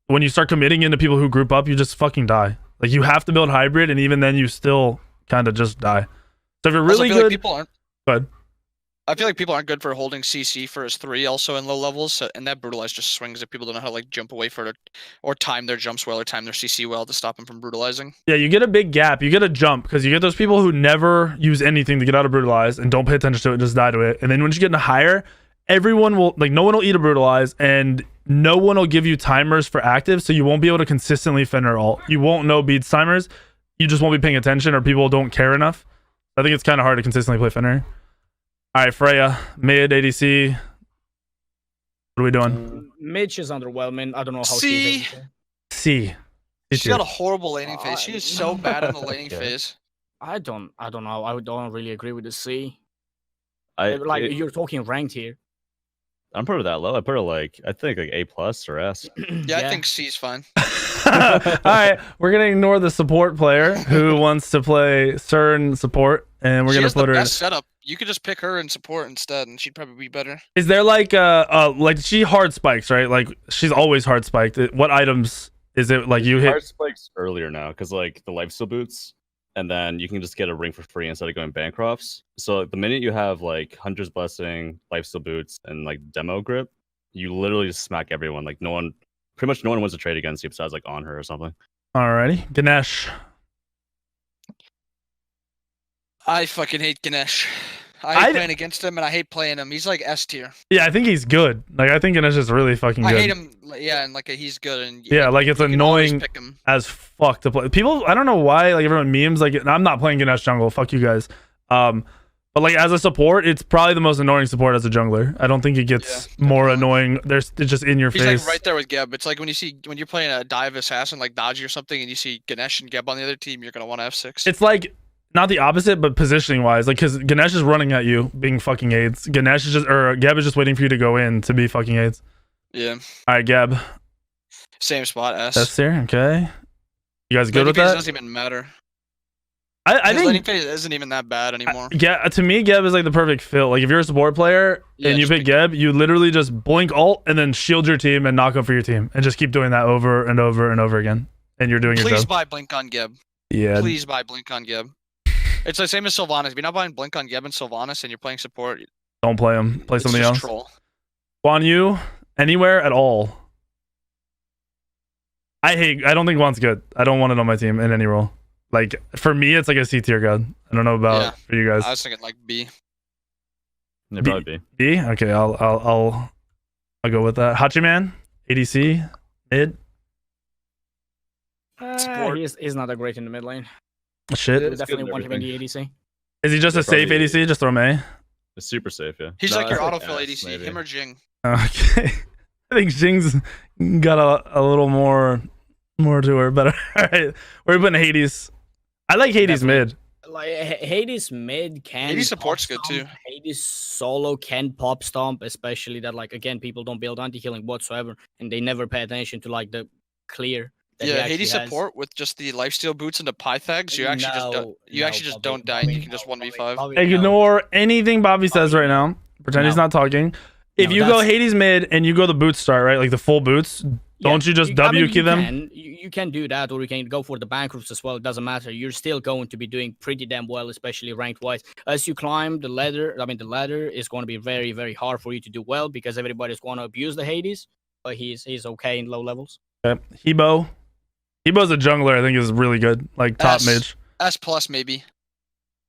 when you start committing into people who group up, you just fucking die. Like, you have to build hybrid, and even then you still kind of just die. So if you're Also, I really feel like good, people aren't. go ahead. I feel like people aren't good for holding CC for his 3 also in low levels, so, and that brutalize just swings if people don't know how to like jump away for it or time their jumps well or time their CC well to stop him from brutalizing. Yeah, you get a big gap. You get a jump because you get those people who never use anything to get out of brutalize and don't pay attention to it, just die to it. And then when you get into higher, everyone will no one will eat a brutalize, and no one will give you timers for active, so you won't be able to consistently Fenrir ult. You won't know beats timers. You just won't be paying attention, or people don't care enough. I think it's kind of hard to consistently play Fenrir. All right, Freya, mid ADC. What are we doing? Mitch is underwhelming. I don't know how C. she's able to- C. She's got a horrible laning phase. She is so bad in the laning Yeah. phase. I don't know. I don't really agree with the C. You're You're talking ranked here. I'm put her that low. I put her like I think like A plus or S. Yeah, I think C's fine. All right, we're gonna ignore the support player who wants to play certain support, and we're She gonna has the put her. best setup. You could just pick her in support instead, and she'd probably be better. Is there like she hard spikes, right? Like, she's always hard spiked. What items is it like you hit? Hard spikes earlier now because like the lifesteal boots, and then you can just get a ring for free instead of going Bancrofts. So the minute you have like Hunter's Blessing, lifesteal boots, and like demo grip, you literally just smack everyone. Like pretty much no one wins a trade against you besides like on her or something. Alrighty, Ganesh. I fucking hate Ganesh. I hate playing against him, and I hate playing him. He's like S tier. Yeah, I think he's good. Like, I think Ganesh is really fucking good. I hate him. Yeah, and like he's good. And Yeah, like it's you can always annoying pick him. as fuck to play. People, I don't know why, like everyone memes like I'm not playing Ganesh jungle. Fuck you guys. But like as a support, it's probably the most annoying support as a jungler. I don't think it gets more annoying. It's just in your He's face. like right there with Geb. It's like when you're playing a dive assassin like Dodgy or something, and you see Ganesh and Geb on the other team, you're gonna want to F6. It's like not the opposite, but positioning wise, like because Ganesh is running at you, being fucking aids. Ganesh is Geb is just waiting for you to go in to be fucking aids. Yeah. All right, Geb. Same spot. S. That's there. Okay. You guys good Laning with phase that? doesn't even matter. I His laning think. phase isn't even that bad anymore. Yeah, to me, Geb is like the perfect fill. Like if you're a support player Yeah, and you just pick Geb, you literally just blink ult and then shield your team and knock up for your team, and just keep doing that over and over and over again, and you're doing your Please job. buy Blink on Geb. Yeah. Please buy Blink on Geb. It's the same as Sylvanas. If you're not buying Blink on Geb and Sylvanas and you're playing support, Don't play him. Play it's something just else. troll. Guan Yu, anywhere at all. I don't think Juan's good. I don't want it on my team in any role. Like for me, it's like a C tier god. I don't know about Yeah. for you guys. I was thinking like B. It'd probably be. B. Okay, I'll go with that. Hachiman, ADC, mid. Support. He's not that great in the mid lane. Shit. We It's good definitely and want him in the everything. ADC. Is he just a safe Probably- ADC? Just throw him A. It's super safe, yeah. He's No, like your I think autofill S, ADC. maybe. Him or Jing. Okay. I think Jing's got a little more to her, but all right. We're putting Hades. I like Hades Definitely. mid. Like Hades mid can. Hades support's pop good, stomp. Hades solo can pop stomp, especially that like again people don't build anti-healing whatsoever, and they never pay attention to like the clear. That he Yeah, actually Hades has. support with just the lifesteal boots and the Pythags. You actually just don't. You No, actually just Bobby, don't die, and you Bobby, can just no, 1v5. Bobby, no. Ignore anything Bobby says right now. Pretend he's No. not talking. If No, you go that's- Hades mid and you go the boot start, right? Like the full boots, don't you just W key them? You can do that, or you can go for the bankrupts as well. It doesn't matter. You're still going to be doing pretty damn well, especially ranked wise. As you climb the ladder, the ladder is going to be very, very hard for you to do well because everybody's going to abuse the Hades. But he's okay in low levels. Okay. Hebo's a jungler. I think is really good. Like top S. mid. S+ maybe.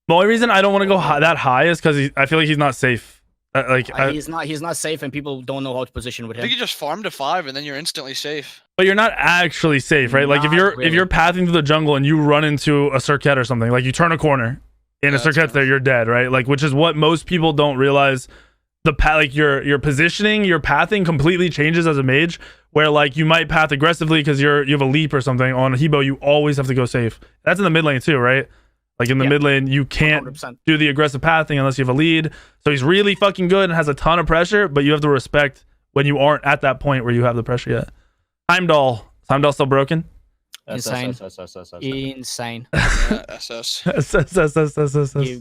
The only reason I don't want to go that high is because I feel like he's not safe. He's not safe, and people don't know how to position with I him. think you just farm to 5 and then you're instantly safe. but you're not actually safe, right? Like if Not you're really. pathing through the jungle and you run into a circuit or something, like you turn a corner and Yeah, a that's circuit rough. there, you're dead, right? Like which is what most people don't realize. The like your positioning, your pathing completely changes as a mage. Where like you might path aggressively because you have a leap or something. On Hebo, you always have to go safe. That's in the mid lane too, right? Like in the Yeah. mid lane, you can't 100%. do the aggressive pathing unless you have a lead. So he's really fucking good and has a ton of pressure, but you have to respect when you aren't at that point where you have the pressure yet. Heimdall still broken? Insane. S. Insane. Yeah, SS.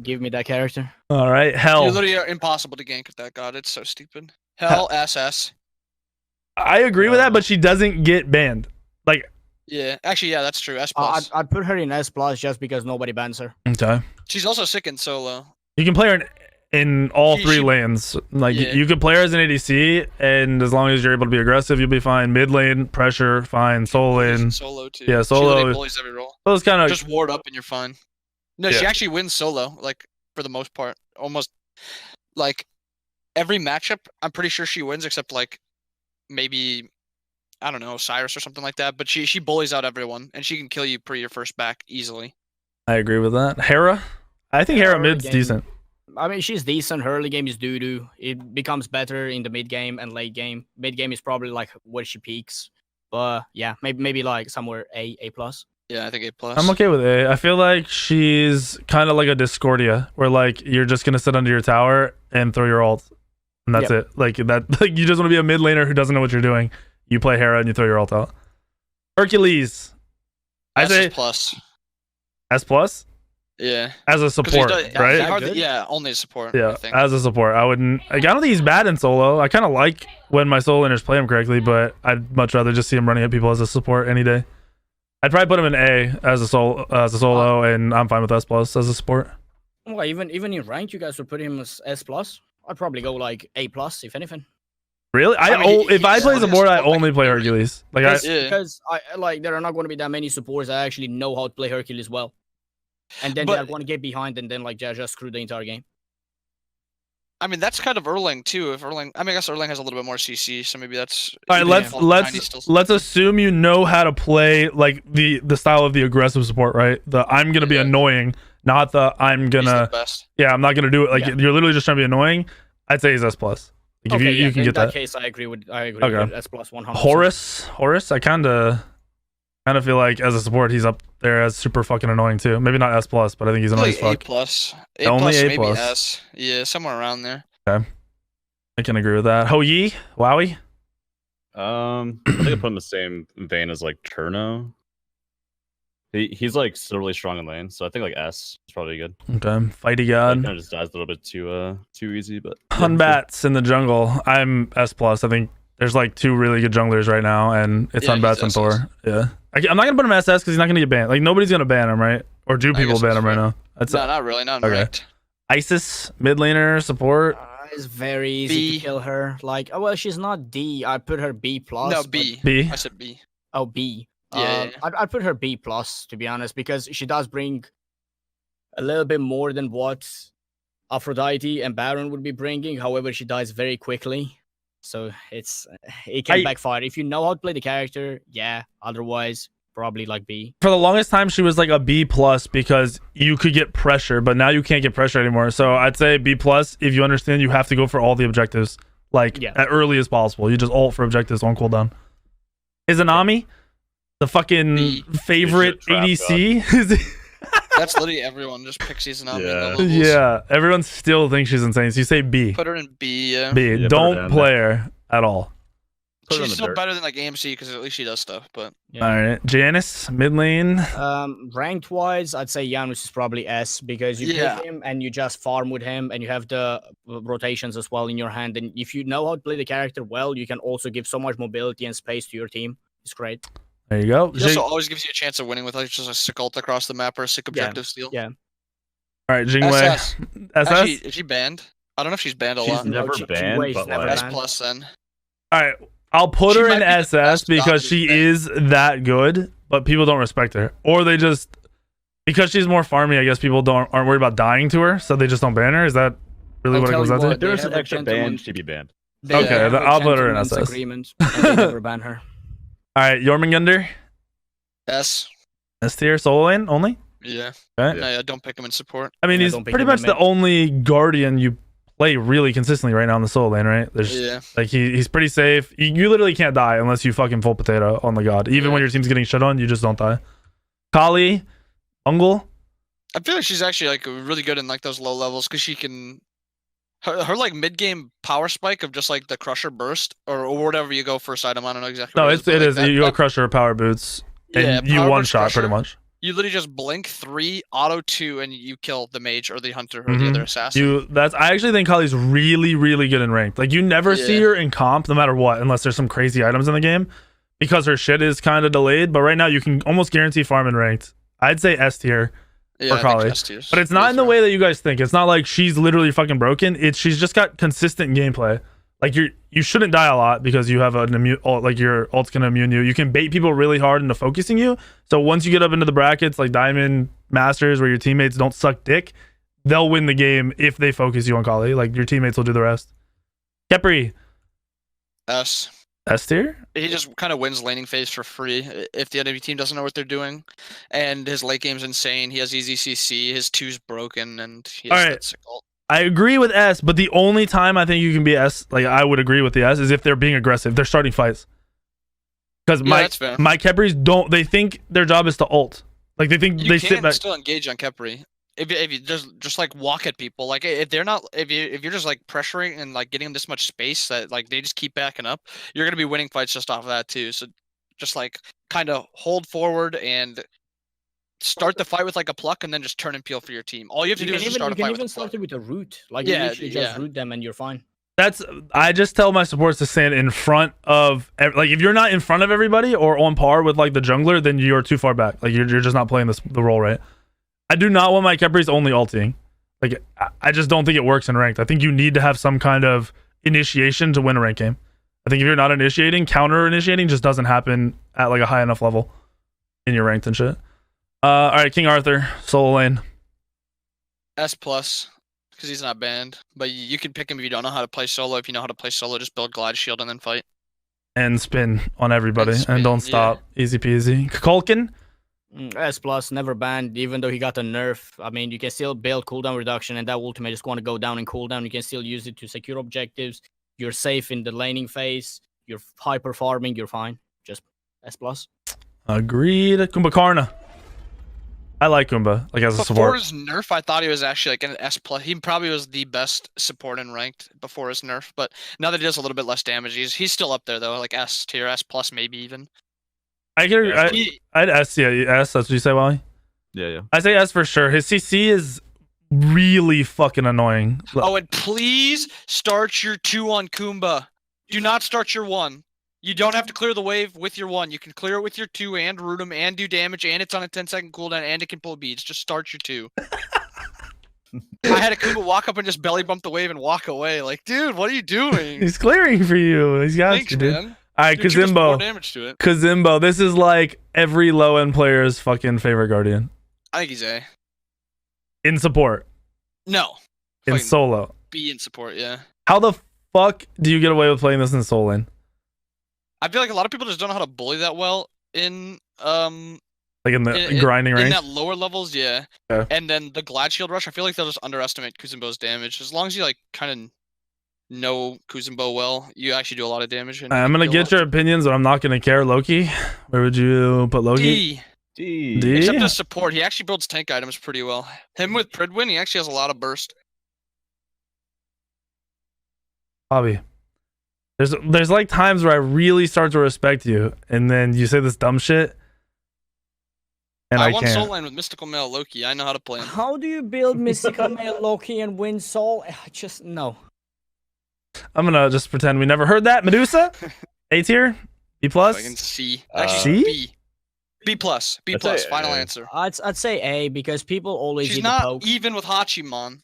Give me that character. All right, You hell. literally are impossible to gank with that god. It's so stupid. Hell, SS. I agree with that, but she doesn't get banned. Like, Yeah, actually, yeah, that's true. S+. I'd put her in S+ just because nobody bans her. okay, She's also sick in solo. you can play her in all She- three she- lanes. Like Yeah. you could play her as an ADC, and as long as you're able to be aggressive, you'll be fine. Mid lane pressure, fine. Soul She's in lane, solo too. yeah, She literally solo. bullies every role. Those kind of Just ward up and you're fine. No, she Yeah. actually wins solo, like for the most part. Almost like every matchup, I'm pretty sure she wins except like maybe I don't know, Cyrus or something like that. But she bullies out everyone and she can kill you pre your first back easily. I agree with that. Hera, I think Hera Hera mid's game. decent. I mean, she's decent. Her early game is doo-doo. It becomes better in the mid game and late game. Mid game is probably like where she peaks. But yeah, maybe like somewhere A+. Yeah, I think A+. I'm okay with A. I feel like she's kind of like a Discordia, where like you're just gonna sit under your tower and throw your ult, and that's it. Like that. Like you just want to be a mid laner who doesn't know what you're doing. You play Hera and you throw your ult out. Hercules, I S is say plus. S+ Yeah. as a 'Cause support, does- right? he hardly- good? yeah, only a support. Yeah, I think. as a support. I wouldn't. Like, I don't think he's bad in solo. I kind of like when my solo laners play him correctly, but I'd much rather just see him running at people as a support any day. I'd probably put him in A as a solo, and I'm fine with S+ as a support. Well, even in rank, you guys would put him as S+. I'd probably go like A+, if anything. Really? I mean, If I he's play on his support, I support, only like, play Hercules. Like I, Yeah. Because I like there are not going to be that many supports that actually know how to play Hercules well. And then But- they're going to get behind and then like just screw the entire game. I mean, that's kind of Erlang too. If Erlang, I mean, I guess Erlang has a little bit more CC, so maybe that's. all right, even if Tiny still- let's assume you know how to play like the style of the aggressive support, right? The I'm gonna be Yeah. annoying, not the I'm he's gonna. the best. Yeah, I'm not gonna do it. Like Yeah. you're literally just trying to be annoying. I'd say he's S+. Like, if you can in get that. case, I agree with Okay. with S+ 100%. Horus, I kind of feel like as a support he's up there as super fucking annoying too. Maybe not S+, but I think he's annoying as Like fuck. A+. Only A+. Maybe S. Yeah, somewhere around there. I can agree with that. Ho Yi, Wowie. I think I put him in the same vein as like Cherno. He's like still really strong in lane, so I think like S is probably good. Okay, fighty Kind god. of just dies a little bit too easy, but Hunbats in the jungle. I'm S+. I think there's like two really good junglers right now, and it's Yeah, Hunbats he's and SS. Thor. Yeah, I'm not gonna put him SS because he's not gonna get banned. Like nobody's gonna ban him, right? Or do I people guess ban that's him right fair. now? That's No, not really. Not Okay. ranked. Isis mid laner support. It's very easy B. to kill her. Like, well, she's not D. I put her B+. No, but- B. B. I said B. Oh, B. Yeah. I'd put her B plus, to be honest, because she does bring a little bit more than what Aphrodite and Baron would be bringing. However, she dies very quickly, so it can backfire. If you know how to play the character, yeah. Otherwise, probably like B. For the longest time, she was like a B plus because you could get pressure, but now you can't get pressure anymore. So I'd say B plus if you understand you have to go for all the objectives, like as early as possible. You just ult for objectives on cooldown. Is Anami the fucking favorite ADC? That's literally everyone just picks these Anami. Yeah, everyone still thinks she's insane. So you say B. Put her in B. Yeah. B. Yeah, Don't play her at all. She's still better than like AMC because at least she does stuff. But all right, Janice mid lane. Ranked wise, I'd say Janus is probably S because you pick him and you just farm with him and you have the rotations as well in your hand. And if you know how to play the character well, you can also give so much mobility and space to your team. It's great. There you go. He also always gives you a chance of winning with like just a sick ult across the map or a sick objective steal. Yeah. All right, Jingwei. SS. Actually, is she banned? I don't know if she's banned a lot. She's never banned, but like... S plus then. All right, I'll put her in SS because she is that good, but people don't respect her, or they just because she's more farmy. I guess people aren't worried about dying to her, so they just don't ban her. Is that really what it comes down to? If there's an extra ban, she'd be banned. Okay, I'll put her in SS. Agreement, and they never ban her. All right, Jormungandr. S. S tier, solo lane only. Yeah. Okay. No, don't pick him in support. I mean, he's pretty much the only Guardian you play really consistently right now in the solo lane, right? There's like he's pretty safe. You literally can't die unless you fucking full potato on the god. Even when your team's getting shit on, you just don't die. Kali, Ungul. I feel like she's actually like really good in like those low levels because she can. Her like mid game power spike of just like the Crusher burst or whatever you go first item. I don't know exactly. No, it is. You go Crusher power boots and you one shot pretty much. You literally just blink 3, auto 2, and you kill the mage or the hunter or the other assassin. I actually think Kali's really, really good in ranked. Like you never see her in comp, no matter what, unless there's some crazy items in the game, because her shit is kind of delayed. But right now, you can almost guarantee farm in ranked. I'd say S tier for Kali, but it's not in the way that you guys think. It's not like she's literally fucking broken. She's just got consistent gameplay. Like you shouldn't die a lot because you have an immune, like your ult's gonna immune you. You can bait people really hard into focusing you. So once you get up into the brackets like Diamond Masters where your teammates don't suck dick, they'll win the game if they focus you on Kali. Like your teammates will do the rest. Kepri. S tier? He just kind of wins laning phase for free if the enemy team doesn't know what they're doing. And his late game's insane. He has easy CC, his 2's broken, and he has that sick ult. I agree with S, but the only time I think you can be S, like I would agree with the S, is if they're being aggressive. They're starting fights. Because my Kepris don't. They think their job is to ult. Like they think they sit back. You can still engage on Kepri if you just like walk at people. Like if they're not, if you're just like pressuring and like getting them this much space that like they just keep backing up, you're gonna be winning fights just off of that too. So just like kind of hold forward and start the fight with like a pluck and then just turn and peel for your team. All you have to do is just start a fight with a pluck. You can even start it with a root. Like you literally just root them and you're fine. I just tell my supports to stand in front of like if you're not in front of everybody or on par with like the jungler, then you're too far back. Like you're just not playing the role right. I do not want my Kepris only ulting. Like I just don't think it works in ranked. I think you need to have some kind of initiation to win a ranked game. I think if you're not initiating, counter initiating just doesn't happen at like a high enough level in your ranked and shit. All right, King Arthur, solo lane. S plus, because he's not banned. But you can pick him if you don't know how to play solo. If you know how to play solo, just build glide shield and then fight. And spin on everybody and don't stop. Easy peasy. Kukulkan? S plus, never banned, even though he got a nerf. I mean, you can still build cooldown reduction, and that ultimate is going to go down in cooldown. You can still use it to secure objectives. You're safe in the laning phase. You're hyper farming. You're fine. Just S plus. Agreed. Kumbhakarna. I like Kumba, like as a support. Before his nerf, I thought he was actually like an S plus. He probably was the best support in ranked before his nerf, but now that he does a little bit less damage, he's still up there though, like S tier, S plus maybe even. I'd S, S. That's what you say, Wally? Yeah. I say S for sure. His CC is really fucking annoying. Oh, and please start your 2 on Kumba. Do not start your 1. You don't have to clear the wave with your 1. You can clear it with your 2 and root him and do damage, and it's on a 10-second cooldown, and it can pull beads. Just start your 2. I had a Kumba walk up and just belly bump the wave and walk away. Like, dude, what are you doing? He's clearing for you. He's got Thanks, you, dude. man. All right, Dude, she does more Kazimbo. damage to it. Kazimbo. This is like every low end player's fucking favorite guardian I think he's A. in support, No. in Fucking solo. B in support, yeah. How the fuck do you get away with playing this in solo lane? I feel like a lot of people just don't know how to bully that well in Like in the in- grinding in range? that lower levels, yeah. Okay. And then the Glad Shield Rush, I feel like they'll just underestimate Kuzumbo's damage. As long as you like kind of know Kuzumbo well, you actually do a lot of damage. And I'm you gonna do a get lot your of- opinions, but I'm not gonna care. Loki, where would you put Loki? D. D. D? Except as support, he actually builds tank items pretty well. Him with Pridwin, he actually has a lot of burst. Bobby. There's like times where I really start to respect you, and then you say this dumb shit, and I won can't. Soul Lane with Mystical Male Loki. I know how to play him. How do you build Mystical Male Loki and win Soul? Just no. I'm gonna just pretend we never heard that. Medusa, A tier, B plus. Fucking C. Uh, Actually, C? B. B plus. B I'd plus. say Final A. answer. I'd say A because people always She's eat the not poke. even with Hachimon.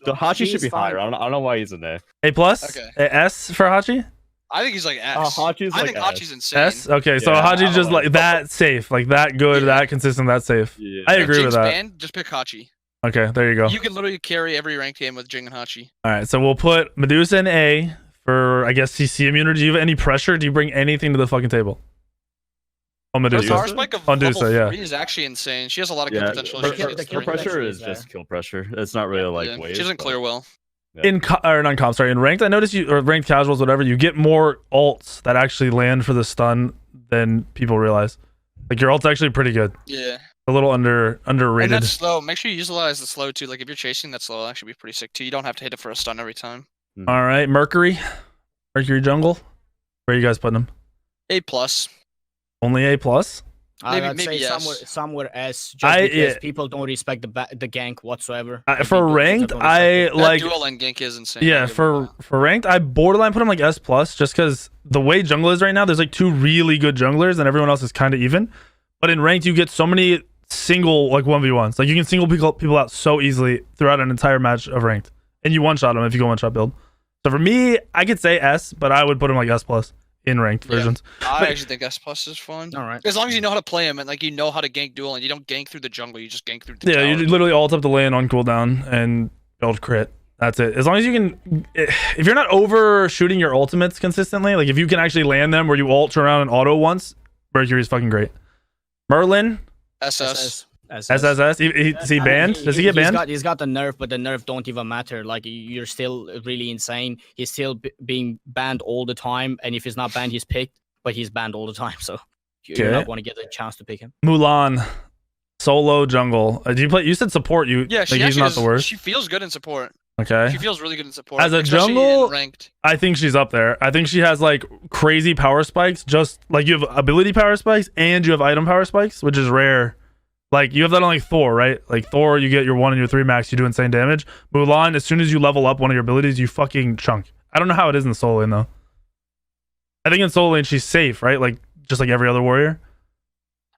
The Hachi She's should be fine. higher. I don't know why he's in there. A plus. Okay. A S for Hachi. I think he's like S. Hachi's I like think S. Hachi's insane. S. Okay, so Yeah, I Hachi's don't just like- like that safe, like that good, Yeah. that consistent, that safe. Yeah. I If agree with Jing's that. banned, just pick Hachi. Okay, there you go. You can literally carry every ranked game with Jing and Hachi. All right, so we'll put Medusa in A for, I guess, CC immunity. Do you have any pressure? Do you bring anything to the fucking table? Oh, Her Medusa. power spike of Medusa, level yeah. 3 is actually insane. She has a lot of Yeah, good potential. her, She her, hits the her three. pressure actually is is just there. kill pressure. It's not really like Yeah, waves. she doesn't but- clear well. Or not comp, sorry. In ranked, I noticed you, or ranked casuals, whatever, you get more ults that actually land for the stun than people realize. Like your ult's actually pretty good. Yeah. A little And underrated. that's slow. Make sure you utilize the slow too. Like if you're chasing that slow, it'll actually be pretty sick too. You don't have to hit it for a stun every time. All right, Mercury jungle. Where are you guys putting him? A plus. Only A plus. Maybe- I'd maybe say yes. somewhere S. Just I- because yeah. people don't respect the gank whatsoever. Like, For people just ranked, don't I respect it. like. That dual lane gank is insane. Yeah, I'll give him for ranked, I borderline put him like S plus, just because the way jungle is right now, there's like two really good junglers, and everyone else is kind of even. But in ranked, you get so many single like 1v1s. Like you can single people out so easily throughout an entire match of ranked, and you one shot them if you go one shot build. So for me, I could say S, but I would put him like S plus in ranked Yeah. versions. I But- actually think S plus is fun. All right. As long as you know how to play him and like you know how to gank duel and you don't gank through the jungle, you just gank through the Yeah, tower. you literally ult up the lane on cooldown and build crit. That's it. As long as you can, if you're not overshooting your ultimates consistently, like if you can actually land them where you ult around and auto once, Mercury's fucking great. Merlin, SS. SSS, is he banned? Does he get banned? He's got the nerf, but the nerf don't even matter. Like you're still really insane. He's still being banned all the time, and if he's not banned, he's picked. But he's banned all the time, so you're Okay. not going to get a chance to pick him. Mulan, solo jungle. Do you play? You said support. You Yeah, she like, he's actually not does, the worst. She feels good in support. Okay, She feels really good in support. As a especially in jungle- ranked. I think she's up there. I think she has like crazy power spikes. Just like you have ability power spikes and you have item power spikes, which is rare. Like you have that on like Thor, right? Like Thor, you get your 1 and your 3 max, you do insane damage. Mulan, as soon as you level up one of your abilities, you fucking chunk. I don't know how it is in solo lane though. I think in solo lane she's safe, right? Like just like every other warrior.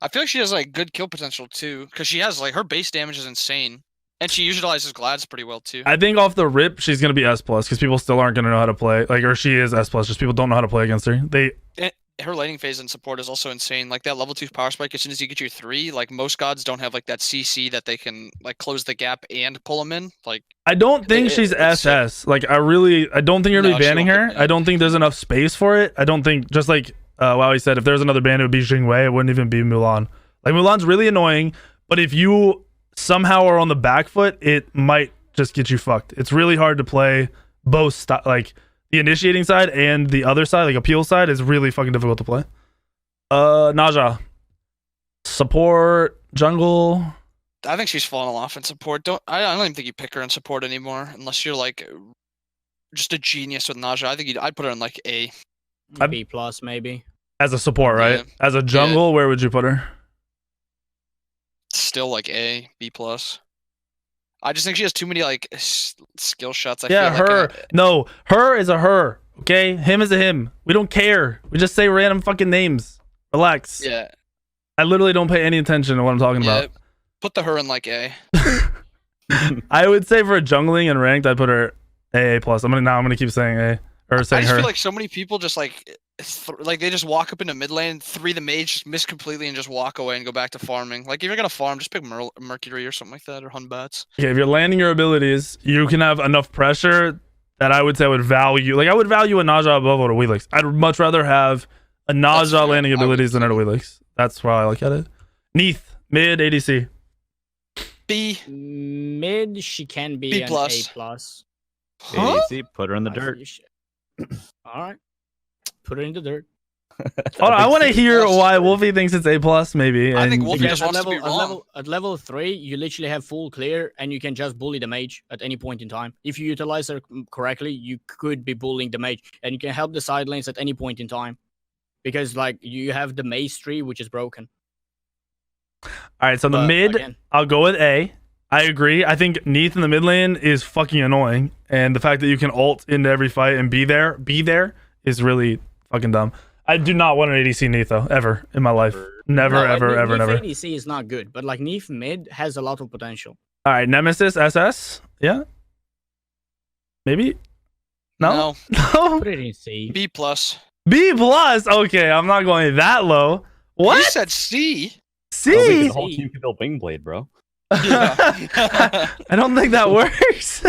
I feel like she has like good kill potential too, because she has like her base damage is insane, and she utilizes glads pretty well too. I think off the rip, she's gonna be S plus because people still aren't gonna know how to play. Like, or she is S plus, just people don't know how to play against her. Her laning phase in support is also insane. Like that level 2 power spike, as soon as you get your 3, like most gods don't have like that CC that they can like close the gap and pull them in. Like I don't think she's it's sick. SS. Like I don't think you're gonna No, be she banning won't her. get I banned. don't think there's enough space for it. I don't think just like Wowie said, if there's another ban, it would be Jingwei. It wouldn't even be Mulan. Like Mulan's really annoying, but if you somehow are on the back foot, it might just get you fucked. It's really hard to play both like the initiating side and the other side, like appeal side, is really fucking difficult to play. Naja. Support, jungle. I think she's fallen off in support. I don't even think you pick her in support anymore unless you're like just a genius with Naja. I think I'd put her in like A. B plus maybe. As a support, right? Yeah. As a jungle, where would you put her? Still like A, B plus. I just think she has too many like skill shots. I Yeah, feel her. like No, her is a her. Okay, him is a him. We don't care. We just say random fucking names. Relax. yeah, I literally don't pay any attention to what I'm talking yeah. about. Put the her in like A. I would say for jungling and ranked, I'd put her AA plus. I'm gonna keep saying A or I saying just her. feel like so many people just like like they just walk up into mid lane, 3 the mage, just miss completely and just walk away and go back to farming. Like if you're gonna farm, just pick Mercury or something like that, or Hunbats. Okay, if you're landing your abilities, you can have enough pressure that I would say I would value. Like I would value a Naja above a Wheelix. I'd much rather have a Naja fair. landing I would abilities than a too. Wheelix. That's how I look at it. Neath, mid ADC. B. Mid, she can be B an plus. A plus. Huh? ADC, put her in the I dirt. think All right, put her in the dirt. Hold on, I want to hear plus. why Wolfie thinks it's A plus, maybe. I think and- Wolfie Because just wants to be wrong. at level 3, you literally have full clear, and you can just bully the mage at any point in time. If you utilize her correctly, you could be bullying the mage, and you can help the side lanes at any point in time. Because like you have the maze tree, which is broken. All right, so the But mid, again, I'll go with A. I agree. I think Neath in the mid lane is fucking annoying, and the fact that you can ult into every fight and be there is really fucking dumb. I do not want an ADC Neath though, ever in my life. Never, no, ever, Neath ever, never. ADC is not good, but like Neath mid has a lot of potential. All right, Nemesis SS. Yeah. Maybe. No. No. Put it in C. B plus. B plus. Okay, I'm not going that low. You What? said C. C. The whole team can build Wing Blade, bro. Yeah. I don't think that works.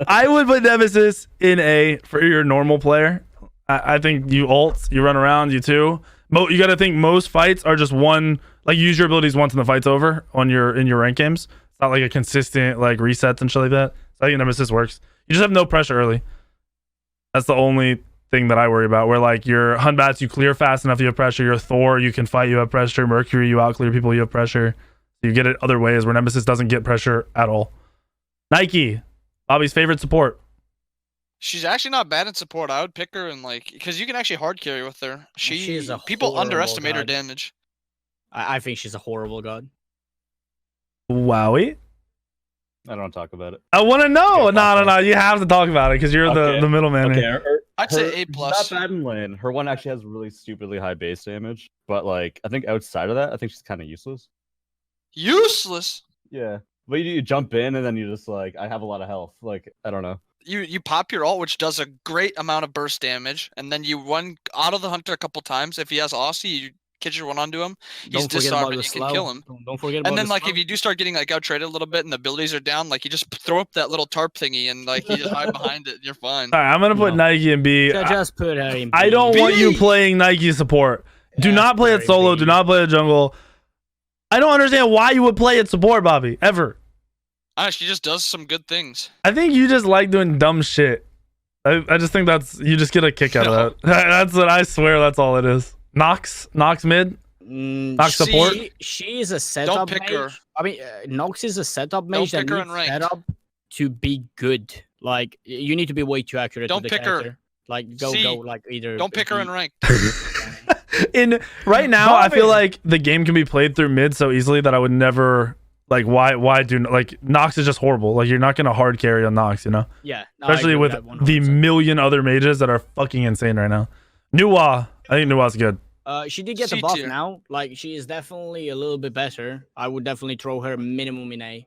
I would put Nemesis in A for your normal player. I think you ult, you run around, you too. You got to think most fights are just one. Like use your abilities once and the fight's over in your rank games. It's not like a consistent like resets and shit like that. So I think Nemesis works. You just have no pressure early. That's the only thing that I worry about. Where like your Hunbats, you clear fast enough, you have pressure. Your Thor, you can fight, you have pressure. Mercury, you out clear people, you have pressure. You get it other ways where Nemesis doesn't get pressure at all. Nike, Bobby's favorite support. She's actually not bad in support. I would pick her and like because you can actually hard carry with her. She is a People horrible underestimate her god. damage. I think she's a horrible god. Wowie. I don't want to talk about it. I want to know. Okay, No. You have to talk about it because you're Okay. the middleman. Okay, here. I'd say A she's plus. Not bad in lane. Her one actually has really stupidly high base damage, but like I think outside of that, I think she's kind of useless. Useless. Yeah, but you jump in and then you just like I have a lot of health. Like I don't know. You pop your ult, which does a great amount of burst damage, and then you run out of the hunter a couple times. If he has Aussie, you kid your one onto him. He's disarmed and you can kill him. Don't forget about And then the like slow. if you do start getting like out traded a little bit and the abilities are down, like you just throw up that little tarp thingy and like you just hide behind it. You're fine. All right, I'm gonna put No. Nike in B. Just put her in. I don't B. want you B. playing Nike support. Do Yeah, not play it very solo. B. Do not play it jungle. I don't understand why you would play it support, Bobby. Ever. She just does some good things. I think you just like doing dumb shit. I just think you just get a kick out of that. That's what I swear. That's all it is. Nox mid. Nox C. support. She is a setup pick mage. her. I mean, Nox is a setup mage that pick her needs in ranked. setup to be good. Like you need to be way too accurate. Don't with the pick her. character. Like go C. like either. Don't pick her in B- rank. In right now, I feel Bobby. like the game can be played through mid so easily that I would never like. Why do like Nox is just horrible. Like you're not gonna hard carry on Nox, you know. Yeah, no, I Especially agree with that the 100%. million other mages that are fucking insane right now. Nuwa, I think Nuwa's good. She did get the C buff tier. now. Like she is definitely a little bit better. I would definitely throw her minimum in A.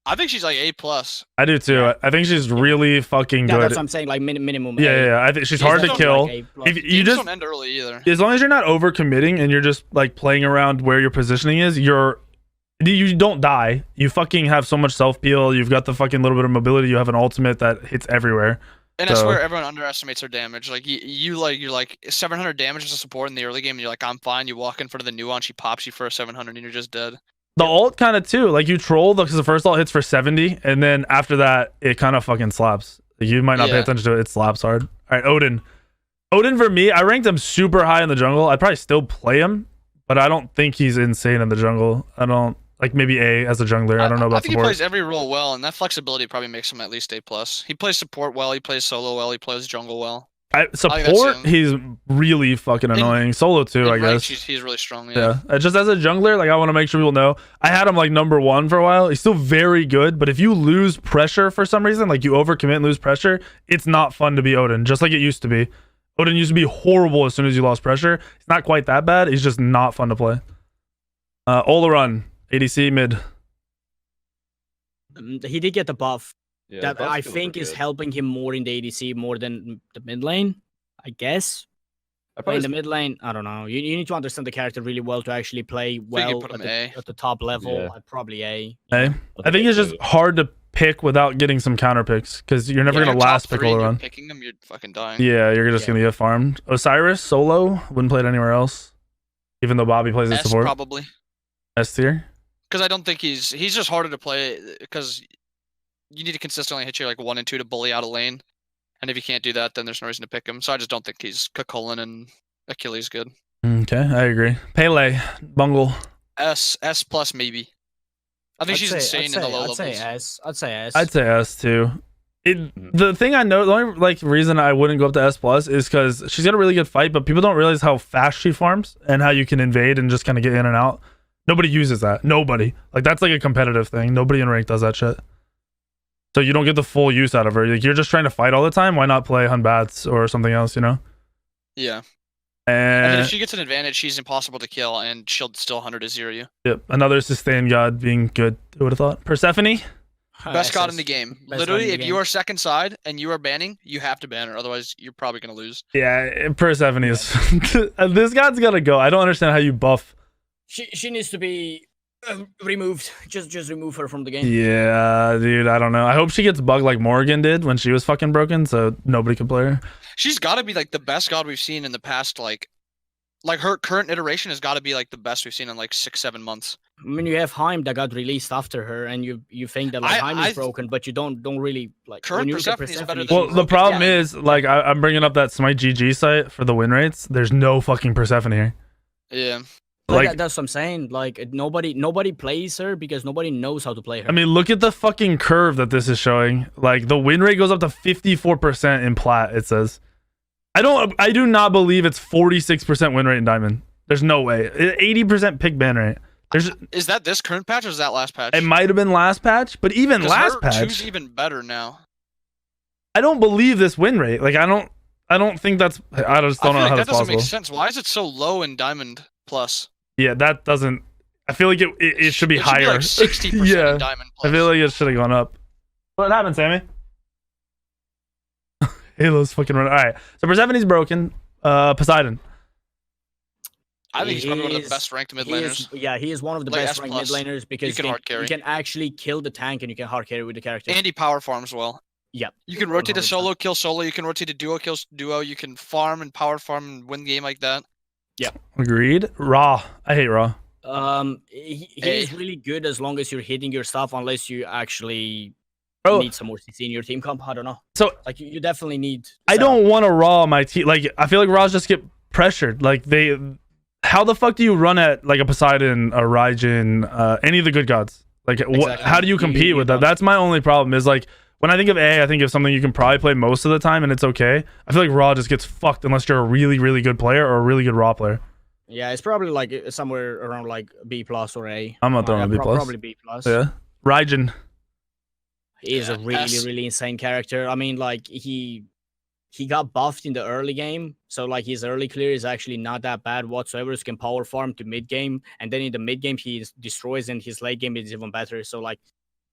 I think she's like A plus. I do too. Yeah. I think she's really fucking Yeah, good. that's what I'm saying. Like minimum. Yeah, A. yeah, yeah. I think she's She's hard to definitely kill. like A plus. If you Games just don't end early either. as long as you're not over committing and you're just like playing around where your positioning is, you don't die. You fucking have so much self peel. You've got the fucking little bit of mobility. You have an ultimate that hits everywhere. And I So- swear everyone underestimates her damage. Like you're like 700 damage as a support in the early game, and you're like, I'm fine. You walk in front of the nuance, she pops you for a 700, and you're just dead. The ult kind of too. Like you troll because the first ult hits for 70, and then after that it kind of fucking slaps. Like, you might not pay Yeah. attention to it. It slaps hard. All right, Odin. Odin for me, I ranked him super high in the jungle. I'd probably still play him, but I don't think he's insane in the jungle. I don't like maybe A as a jungler. I don't know I about think support. he plays every role well, and that flexibility probably makes him at least A plus. He plays support well. He plays solo well. He plays jungle well. Support, him. he's really fucking annoying. Solo too, I In ranked, guess. he's really strong. Yeah. Just as a jungler, like I want to make sure people know. I had him like number 1 for a while. He's still very good, but if you lose pressure for some reason, like you overcommit and lose pressure, it's not fun to be Odin, just like it used to be. Odin used to be horrible as soon as you lost pressure. It's not quite that bad. He's just not fun to play. Olaron, ADC mid. He did get the buff. Yeah, that buff I skills are think is good. helping him more in the ADC more than the mid lane, I guess. I But in probably the mid lane, I don't know. You need to understand the character really well to actually play well put him at A. the top level. Yeah. I'd probably A. Hey, I think it's just hard to pick without getting some counter picks because you're never If gonna you're top last pick three all and you're around. picking them, you're fucking dying. Yeah, you're just gonna get farmed. Osiris solo wouldn't play it anywhere else, even though Bobby plays as S support. probably. S tier. Because I don't think he's just harder to play because you need to consistently hit your like 1 and 2 to bully out a lane, and if you can't do that, then there's no reason to pick him. So I just don't think he's Cucullin and Achilles good. Okay, I agree. Pele, Bungle. S plus maybe. I think she's insane in the low levels. I'd say S. I'd say S too. The thing I know, the only like reason I wouldn't go up to S plus is because she's got a really good fight, but people don't realize how fast she farms and how you can invade and just kind of get in and out. Nobody uses that. Nobody. Like that's like a competitive thing. Nobody in rank does that shit. So you don't get the full use out of her. Like you're just trying to fight all the time. Why not play Hunbats or something else? You know. Yeah. And I mean, if she gets an advantage, she's impossible to kill, and she'll still 100 to 0 you. yep, another sustained god being good. I would have thought. Persephone. Best god in the game. Best god Literally, in the if game. you are second side and you are banning, you have to ban her. Otherwise, you're probably gonna lose. Yeah, Persephone is. This god's gotta go. I don't understand how you buff. She needs to be removed. Just remove her from the game. Yeah, dude, I don't know. I hope she gets bugged like Morgan did when she was fucking broken, so nobody could play her. She's got to be like the best god we've seen in the past. Like her current iteration has got to be like the best we've seen in like 6-7 months. I mean, you have Heim that got released after her, and you think that like Heim is broken, but you don't really like. Current when you look at Persephone is better Persephone, than Well, Loki. the problem Yeah. is, like, I'm bringing up that Smite GG site for the win rates. There's no fucking Persephone here. Yeah. Like, that's what I'm saying. Like nobody plays her because nobody knows how to play her. I mean, look at the fucking curve that this is showing. Like, the win rate goes up to 54% in plat, it says. I do not believe it's 46% win rate in diamond. There's no way. 80% pick ban rate. Is that this current patch or is that last patch? It might have been last patch, but even 'Cause last her patch, two's even better now. I don't believe this win rate. Like, I don't think that's. I just don't know I feel how like that that's doesn't possible. make sense. Why is it so low in diamond plus? Yeah, that doesn't. I feel like it should be It higher. like 60% Yeah. in diamond plus. I feel like it should have gone up. What happened, Sammy? Halo's fucking running. All right, so Persephone's broken. Poseidon. I think he's probably one of He the best ranked mid He laners. is one of the Like best S ranked mid plus. laners because can hard carry. you can actually kill the tank and you can hard carry with the character. And he power farms well. Yep. You can rotate a 100%. solo, kill solo. You can rotate a duo, kill duo. You can farm and power farm and win game like that. Agreed. Raw. I hate Raw. He A. is really good as long as you're hitting your stuff, unless you actually Bro, need some more CC in your team comp. I don't know. so Like you definitely need. I don't want a Raw on my team. Like, I feel like Raws just get pressured. Like, how the fuck do you run at like a Poseidon, a Raijin, any of the good gods? Like, Exactly. how do you compete with that? That's my only problem. Is like, when I think of A, I think of something you can probably play most of the time and it's okay. I feel like Raw just gets fucked unless you're a really, really good player or a really good Raw player. Yeah, it's probably like somewhere around like B plus or A. I'm not throwing a B plus. Probably B plus. Yeah. Raijin. He is a Yeah, really, S. really insane character. I mean, like he got buffed in the early game, so like his early clear is actually not that bad whatsoever. So he can power farm to mid game, and then in the mid game he destroys, and his late game is even better. So like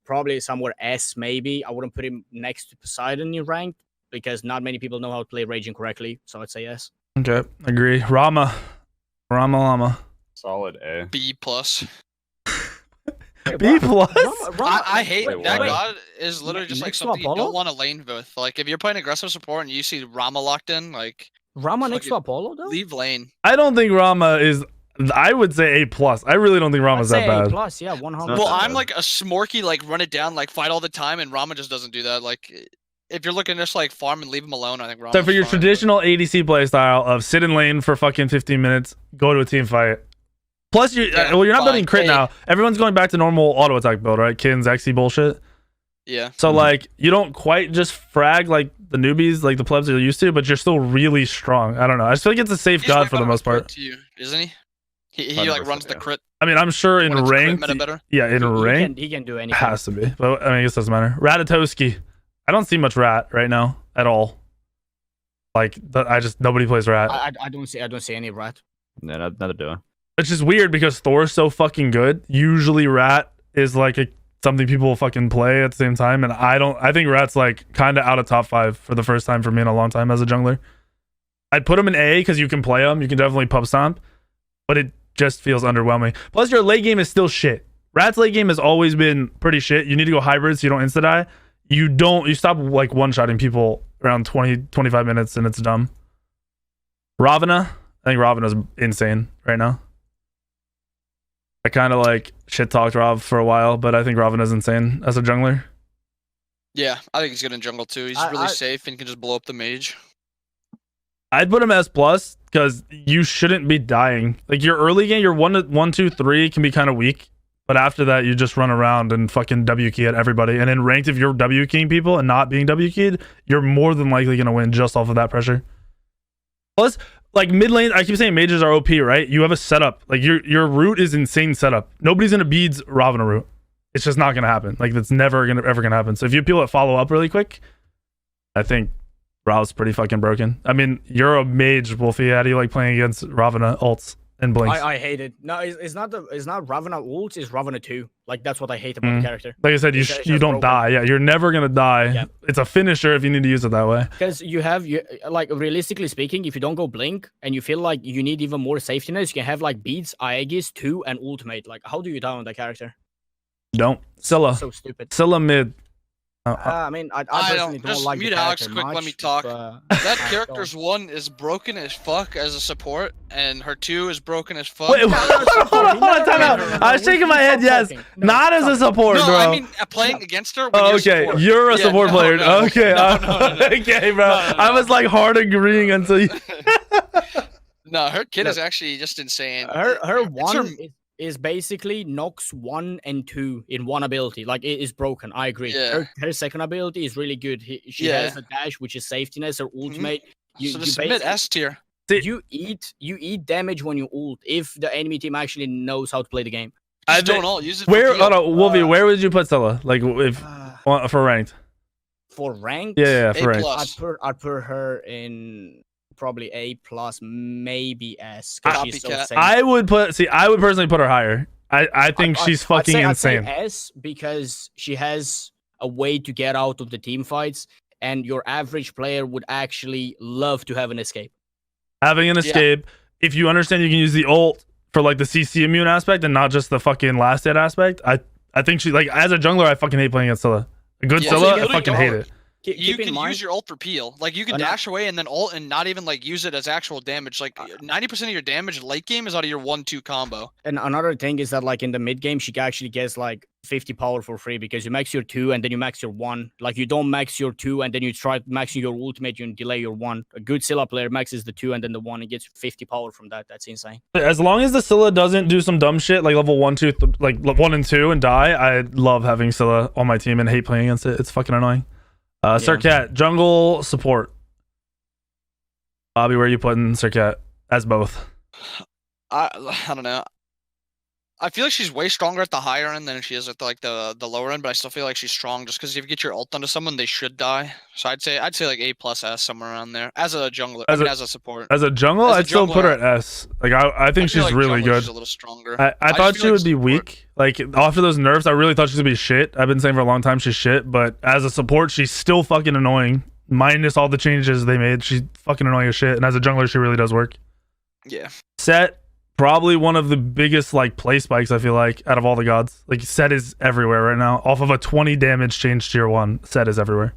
probably somewhere S maybe. I wouldn't put him next to Poseidon in rank because not many people know how to play Raging correctly. So I'd say S. Okay. Agree. Rama Lama. Solid A. B plus. B plus? I hate Wait, that why? god is literally just like Next to something you Apollo? don't want to lane with. Like if you're playing aggressive support and you see Rama locked in, like Rama next to Fucking Apollo though. leave lane. I don't think Rama is. I would say A plus. I really don't think Rama's I'd that say A bad. plus, yeah, 100. Not Well, that I'm bad. like a smorky, like run it down, like fight all the time, and Rama just doesn't do that. Like if you're looking to just like farm and leave him alone, I think Rama. So for your traditional ADC play style of sit in lane for fucking 15 minutes, go to a team fight. Plus, you're Yeah, well, you're not fine. building crit Hey. now. Everyone's going back to normal auto attack build, right? Kins, Xy bullshit. Yeah. So like, you don't quite just frag like the newbies, like the plebs are used to, but you're still really strong. I don't know. I just feel like it's a safe He's god way for the better most with crit part. To you, isn't he? He 100%, like runs the yeah. crit. I mean, I'm sure in when it's crit ranked, meta better. yeah, in ranked, He can do it anything. has to be. But I mean, I guess it doesn't matter. Ratatowski. I don't see much rat right now at all. Like, nobody plays rat. I don't see any rat. Yeah, neither do I. It's just weird because Thor's so fucking good. Usually rat is like a something people will fucking play at the same time. And I think Rat's like kind of out of top 5 for the first time for me in a long time as a jungler. I'd put him in A because you can play him. You can definitely pub stomp, but it just feels underwhelming. Plus, your late game is still shit. Rat's late game has always been pretty shit. You need to go hybrid so you don't insta die. You stop like one-shotting people around 20-25 minutes and it's dumb. Ravana, I think Ravana's insane right now. I kind of like shit talked Rav for a while, but I think Ravana's insane as a jungler. Yeah, I think he's good in jungle too. He's really safe and can just blow up the mage. I'd put him S plus because you shouldn't be dying. Like your early game, your 1, 2, 3 can be kind of weak. But after that, you just run around and fucking W key at everybody. And in ranked, if you're W keying people and not being W keyed, you're more than likely going to win just off of that pressure. Plus, like mid lane, I keep saying mages are OP, right? You have a setup. Like your route is insane setup. Nobody's going to beads Ravana route. It's just not going to happen. Like that's never ever going to happen. So if you people that follow up really quick, I think Rav's pretty fucking broken. I mean, you're a mage, Wolfie. How do you like playing against Ravana ults? And blinks. I hate it. No, it's not Ravana ult, it's Ravana 2. Like that's what I hate about the character. Like I said, you don't die. Yeah, you're never gonna die. Yeah. It's a finisher if you need to use it that way. Because you like realistically speaking, if you don't go blink and you feel like you need even more safety nets, you can have like beats, Aegis, 2, and ultimate. Like how do you die on that character? Don't. Scylla. So stupid. Scylla mid. I mean, I personally don't like mute the Alex character quick, much, let me talk. That character's don't. 1 is broken as fuck as a support, and her 2 is broken as fuck. Wait, hold on, time out. I was shaking my head, yes. Not as a support, no, bro. I mean, playing against her when okay, support. you're a support player. No, okay, no. okay, bro. I was like hard agreeing until you... No, her kid is actually just insane. Her 1 is basically knocks 1 and 2 in one ability. Like it is broken. I agree. Yeah. Her second ability is really good. She has a dash, which is safety net. Her ultimate. So just mid S tier. You eat damage when you ult if the enemy team actually knows how to play the game. I don't all use it. Where? Oh no, Wolfie. Where would you put Stella? Like if for ranked? For ranked? Yeah, for ranked. I'd put her in probably A plus, maybe S. I would personally put her higher. I think she's fucking insane. I'd say S because she has a way to get out of the team fights, and your average player would actually love to have an escape. Having an escape, if you understand, you can use the ult for like the CC immune aspect and not just the fucking last hit aspect. I think she like as a jungler, I fucking hate playing against Scylla. A good Scylla, I fucking hate it. You can use your ult for peel. Like you can dash away and then ult and not even like use it as actual damage. Like 90% of your damage late game is out of your 1-2 combo. And another thing is that like in the mid game, she actually gets like 50 power for free because you max your 2 and then you max your 1. Like you don't max your 2 and then you try maxing your ultimate, you delay your 1. A good Scylla player maxes the 2 and then the 1 and gets 50 power from that. That's insane. As long as the Scylla doesn't do some dumb shit like level 1, 2, like 1 and 2 and die, I love having Scylla on my team and hate playing against it. It's fucking annoying. Sercat, jungle support. Bobby, where are you putting Sercat as both? I don't know. I feel like she's way stronger at the higher end than she is at the lower end, but I still feel like she's strong just because if you get your ult onto someone, they should die. So I'd say like A plus S somewhere around there as a jungler. As a support. As a jungle, I'd still put her at S. Like I think she's like really good. She's a little stronger. I thought she would be weak. Like after those nerfs, I really thought she was gonna be shit. I've been saying for a long time she's shit, but as a support, she's still fucking annoying. Minus all the changes they made, she's fucking annoying as shit. And as a jungler, she really does work. Yeah. Set. Probably one of the biggest like play spikes I feel like out of all the gods. Like Set is everywhere right now. Off of a 20 damage change tier 1, Set is everywhere.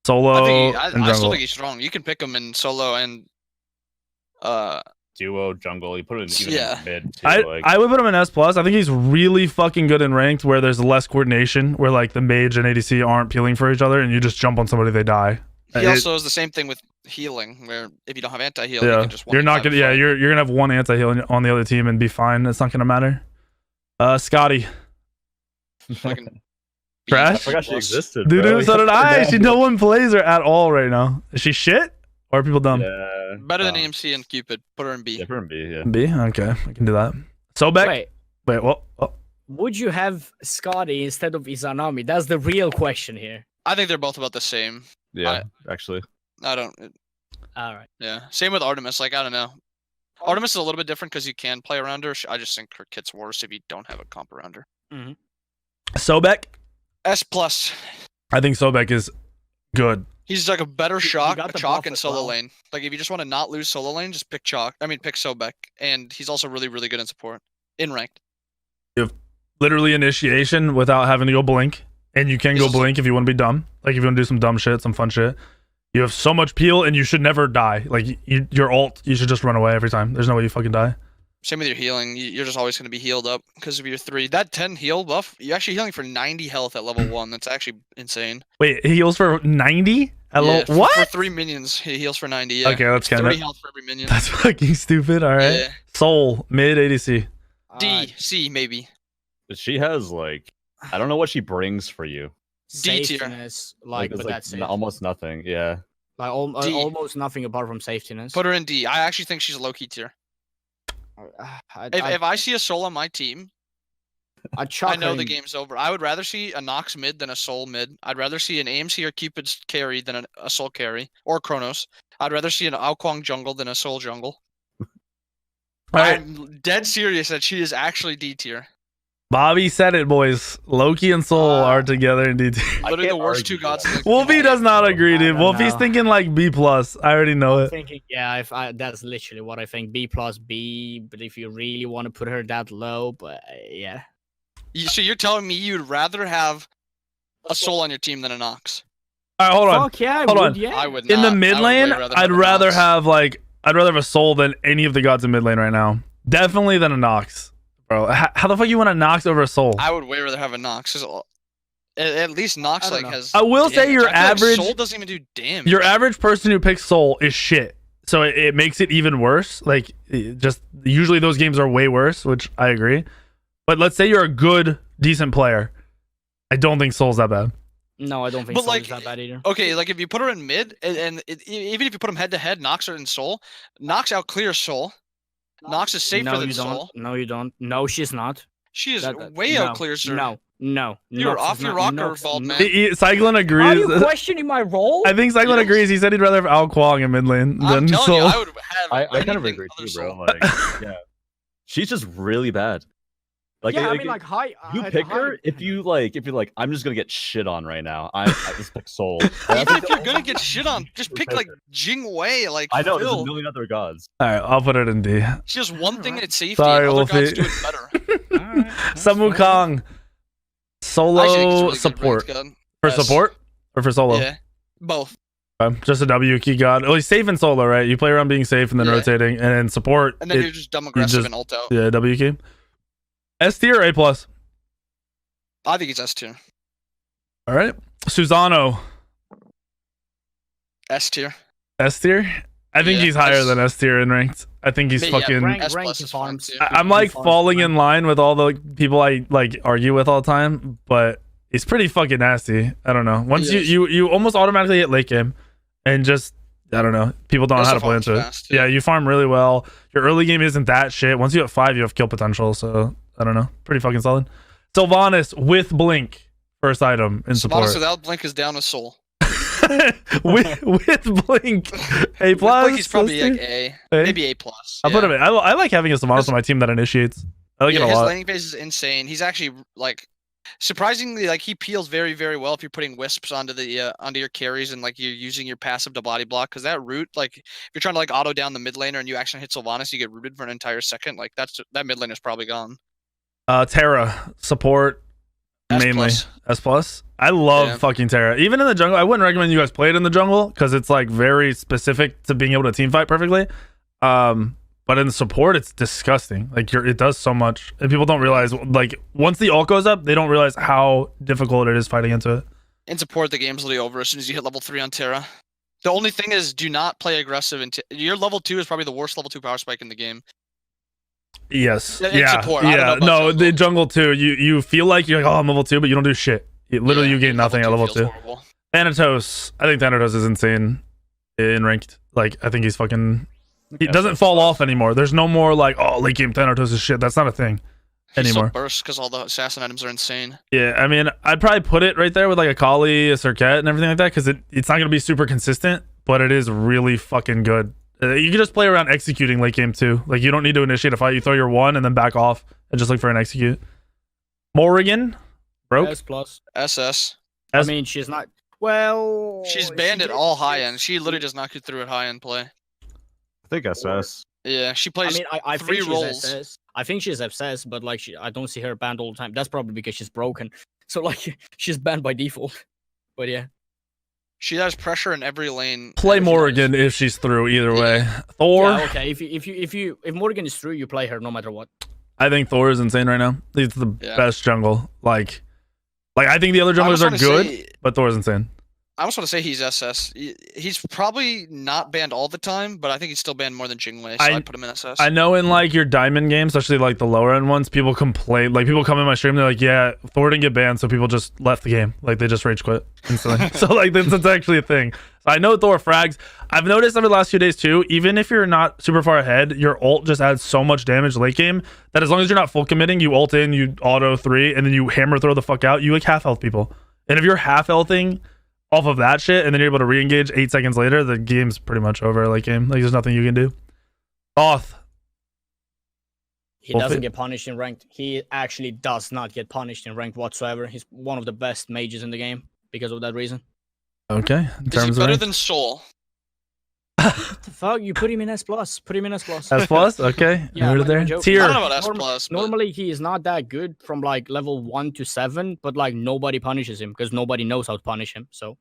Solo. I still think he's strong. You can pick him in solo and duo jungle. You put it in mid too, I would put him in S plus. I think he's really fucking good in ranked where there's less coordination, where like the mage and ADC aren't peeling for each other and you just jump on somebody, they die. He also is the same thing with healing, where if you don't have anti-heal, you can just you're not gonna you're gonna have one anti-heal on the other team and be fine. It's not gonna matter. Scotty. Trash? I forgot she existed. Dude, so did I. No one plays her at all right now. Is she shit? Or are people dumb? Yeah. Better than AMC and Cupid. Put her in B. Yeah, put her in B, yeah. B? Okay, I can do that. Sobek? Wait, what? Would you have Scotty instead of Izanami? That's the real question here. I think they're both about the same. Yeah, actually. I don't. All right. Yeah. Same with Artemis. Like, I don't know. Artemis is a little bit different because you can play around her. I just think her kit's worse if you don't have a comp around her. Sobek. S plus. I think Sobek is good. He's like a better He chalk got the chalk buff in as solo well. lane. Like if you just want to not lose solo lane, just pick chalk. I mean pick Sobek. And he's also really, really good in support. In ranked. Literally initiation without having to go blink. And you can He's go also- blink if you want to be dumb. Like if you want to do some dumb shit, some fun shit. You have so much peel and you should never die. Like your ult, you should just run away every time. There's no way you fucking die. Same with your healing. You're just always going to be healed up because of your 3. That 10 heal buff, you're actually healing for 90 health at level 1. That's actually insane. Wait, he heals for 90? Yeah, What? For 3 minions, he heals for 90. Yeah. Okay, that's It's kind 30 of health for every minion. that's fucking stupid. All right. Yeah. Soul mid ADC. D, C maybe. But she has like, I don't know what she brings for you. D tier. Safetiness, like, it's but that's it. almost nothing. Yeah. Like D. almost nothing apart from safetiness. Put her in D. I actually think she's low key tier. If I see a soul on my team, I'd chuck I know her the in- game's over. I would rather see a Nox mid than a soul mid. I'd rather see an AMC or Cupid carry than a soul carry or Kronos. I'd rather see an Aokwang jungle than a soul jungle. All right. I'm dead serious that she is actually D tier. Bobby said it, boys. Loki and Soul are together in DT. Literally the can't worst argue 2 gods. that. in the Wolfie game. does not agree, I dude. don't Wolfie's know. thinking like B plus. I already know I'm it. thinking, yeah, that's literally what I think. B plus B, but if you really want to put her that low, but yeah. So you're telling me you'd rather have a soul on your team than a Nox? All right, hold on. Fuck yeah, I Hold would, on. yeah. I would In not. the mid I would way lane, rather I'd have a rather Nox. have a Soul than any of the gods in mid lane right now. Definitely than a Nox, bro. How the fuck you want a Nox over a Soul? I would way rather have a Nox. 'Cause at least Nox I don't like know. has. I will say damage. your I feel like average- soul doesn't even do damage. Your average person who picks Soul is shit. So it makes it even worse. Like just usually those games are way worse, which I agree. But let's say you're a good, decent player. I don't think Soul's that bad. No, I don't think But, so. like, It's not bad either. Okay, like if you put her in mid, even if you put them head to head, Nox are in soul. Nox out clear soul. Nox is safer no, than you soul. don't. No, you don't. No, she's not. She is That- way no, out clear, sir. No. You're Nox off is your not- rocker, Nox- bald no- man. Cyclone Are agrees. you questioning my role? I think Cyclone Yes. agrees. He said he'd rather have Al Kwong in mid lane I'm than telling Soul. you, I would have. I kind of anything agree other too, bro. soul. Like, yeah. She's just really bad. Like, yeah, I mean, like high. you pick her if you're like, I'm just gonna get shit on right now. I just pick Soul. Even if you're gonna get shit on, just pick like Jing Wei, like I know there's a Phil. million other gods. All right, I'll put it in D. She does one thing and it's safety. Sorry, and other gods Wolfie. do it better. Samu Kong, I actually think it's solo really good support ranked god. for Yes. support or for solo. Yeah, both. Just a W key god. Oh, he's safe in solo, right? You play around being safe and then Yeah. rotating, and then support. And then it- you're just dumb aggressive just- and ult out. yeah, W key. S tier or A plus? I think it's S tier. All right, Susano, S tier. S tier. I think Yeah, he's higher S- than S tier in ranked. I think he's Yeah, fucking. rank S rank plus to is fine, farms. too. I'm like Farms falling rank. in line with all the people I like argue with all the time, but he's pretty fucking nasty. I don't know. Once He you is. you almost automatically hit late game, and just I don't know. People don't know how Also to play farms into it. fast, too. Yeah, you farm really well. Your early game isn't that shit. Once you hit 5, you have kill potential. So I don't know. Pretty fucking solid. Sylvanas with blink, first item in support. Sylvanas without blink is down with soul. with blink, A plus. Blink is probably S like tier? A, A? maybe A plus. I'll put him in. I like having a Sylvanas on my team that initiates. I like it a his lot. laning phase is insane. He's actually like surprisingly like he peels very very well if you're putting wisps onto the onto your carries and like you're using your passive to body block because that root like if you're trying to like auto down the mid laner and you actually hit Sylvanas you get rooted for an entire second like that mid laner is probably gone. Tera support S mainly plus. S plus. I love Yeah. fucking Tera. Even in the jungle, I wouldn't recommend you guys play it in the jungle because it's like very specific to being able to team fight perfectly. But in the support, it's disgusting. Like it does so much, and people don't realize. Like once the ult goes up, they don't realize how difficult it is fighting into it. In support, the game's literally over as soon as you hit level 3 on Terra. The only thing is, do not play aggressive. Your level 2 is probably the worst level 2 power spike in the game. Yes. In Yeah. support, I don't know Yeah. about No, jungle. the jungle too. You feel like you're like, oh, I'm level 2, but you don't do shit. Literally, Yeah, you gain nothing at level feels 2. horrible. Thanatos. I think Thanatos is insane in ranked. Like I think he's fucking. He doesn't fall off anymore. There's no more like, oh, late game Thanatos is shit. That's not a thing He's anymore. so burst because all the assassin items are insane. Yeah, I mean, I'd probably put it right there with like a Kali, a Serket, and everything like that because it's not gonna be super consistent, but it is really fucking good. You can just play around executing late game too. Like you don't need to initiate a fight. You throw your 1 and then back off and just look for an execute. Morrigan, Broke. S plus. SS. S- I mean, she's not. Well, She's she banned at did- all high end. She literally does not get through at high end play. I think SS. Yeah, she I plays. mean, I three think she's roles. SS. I think she's SS, but like, I don't see her banned all the time. That's probably because she's broken. So like, she's banned by default. But yeah, She has pressure in every lane. Play and she Morrigan if she's through. Either way, Thor. yeah, okay. If Morgan is through, you play her no matter what. I think Thor is insane right now. He's the Yeah. best jungle. Like I think the other I junglers was are gonna good, say- but Thor's insane. I almost want to say he's SS. He's probably not banned all the time, but I think he's still banned more than Jingwei, so I'd put him in SS. I know in like your diamond games, especially like the lower end ones, people complain. Like people come in my stream, they're like, "Yeah, Thor didn't get banned, so people just left the game. Like they just rage quit instantly." So like that's actually a thing. So I know Thor frags. I've noticed over the last few days too. Even if you're not super far ahead, your ult just adds so much damage late game that as long as you're not full committing, you ult in, you auto 3, and then you hammer throw the fuck out. You like half health people. And if you're half healthing off of that shit, and then you're able to re-engage 8 seconds later, the game's pretty much over late game. Like there's nothing you can do. Off. He Well, doesn't fi- get punished in ranked. He actually does not get punished in ranked whatsoever. He's one of the best mages in the game because of that reason. Okay. In Is he terms of better rank. than Soul? What the fuck? You put him in S plus. Put him in S plus. S plus, okay. Yeah, Heard it like, there. no joke. Tier. I don't know about S Norm- plus. but Normally he is not that good from like level 1 to 7, but like nobody punishes him because nobody knows how to punish him. So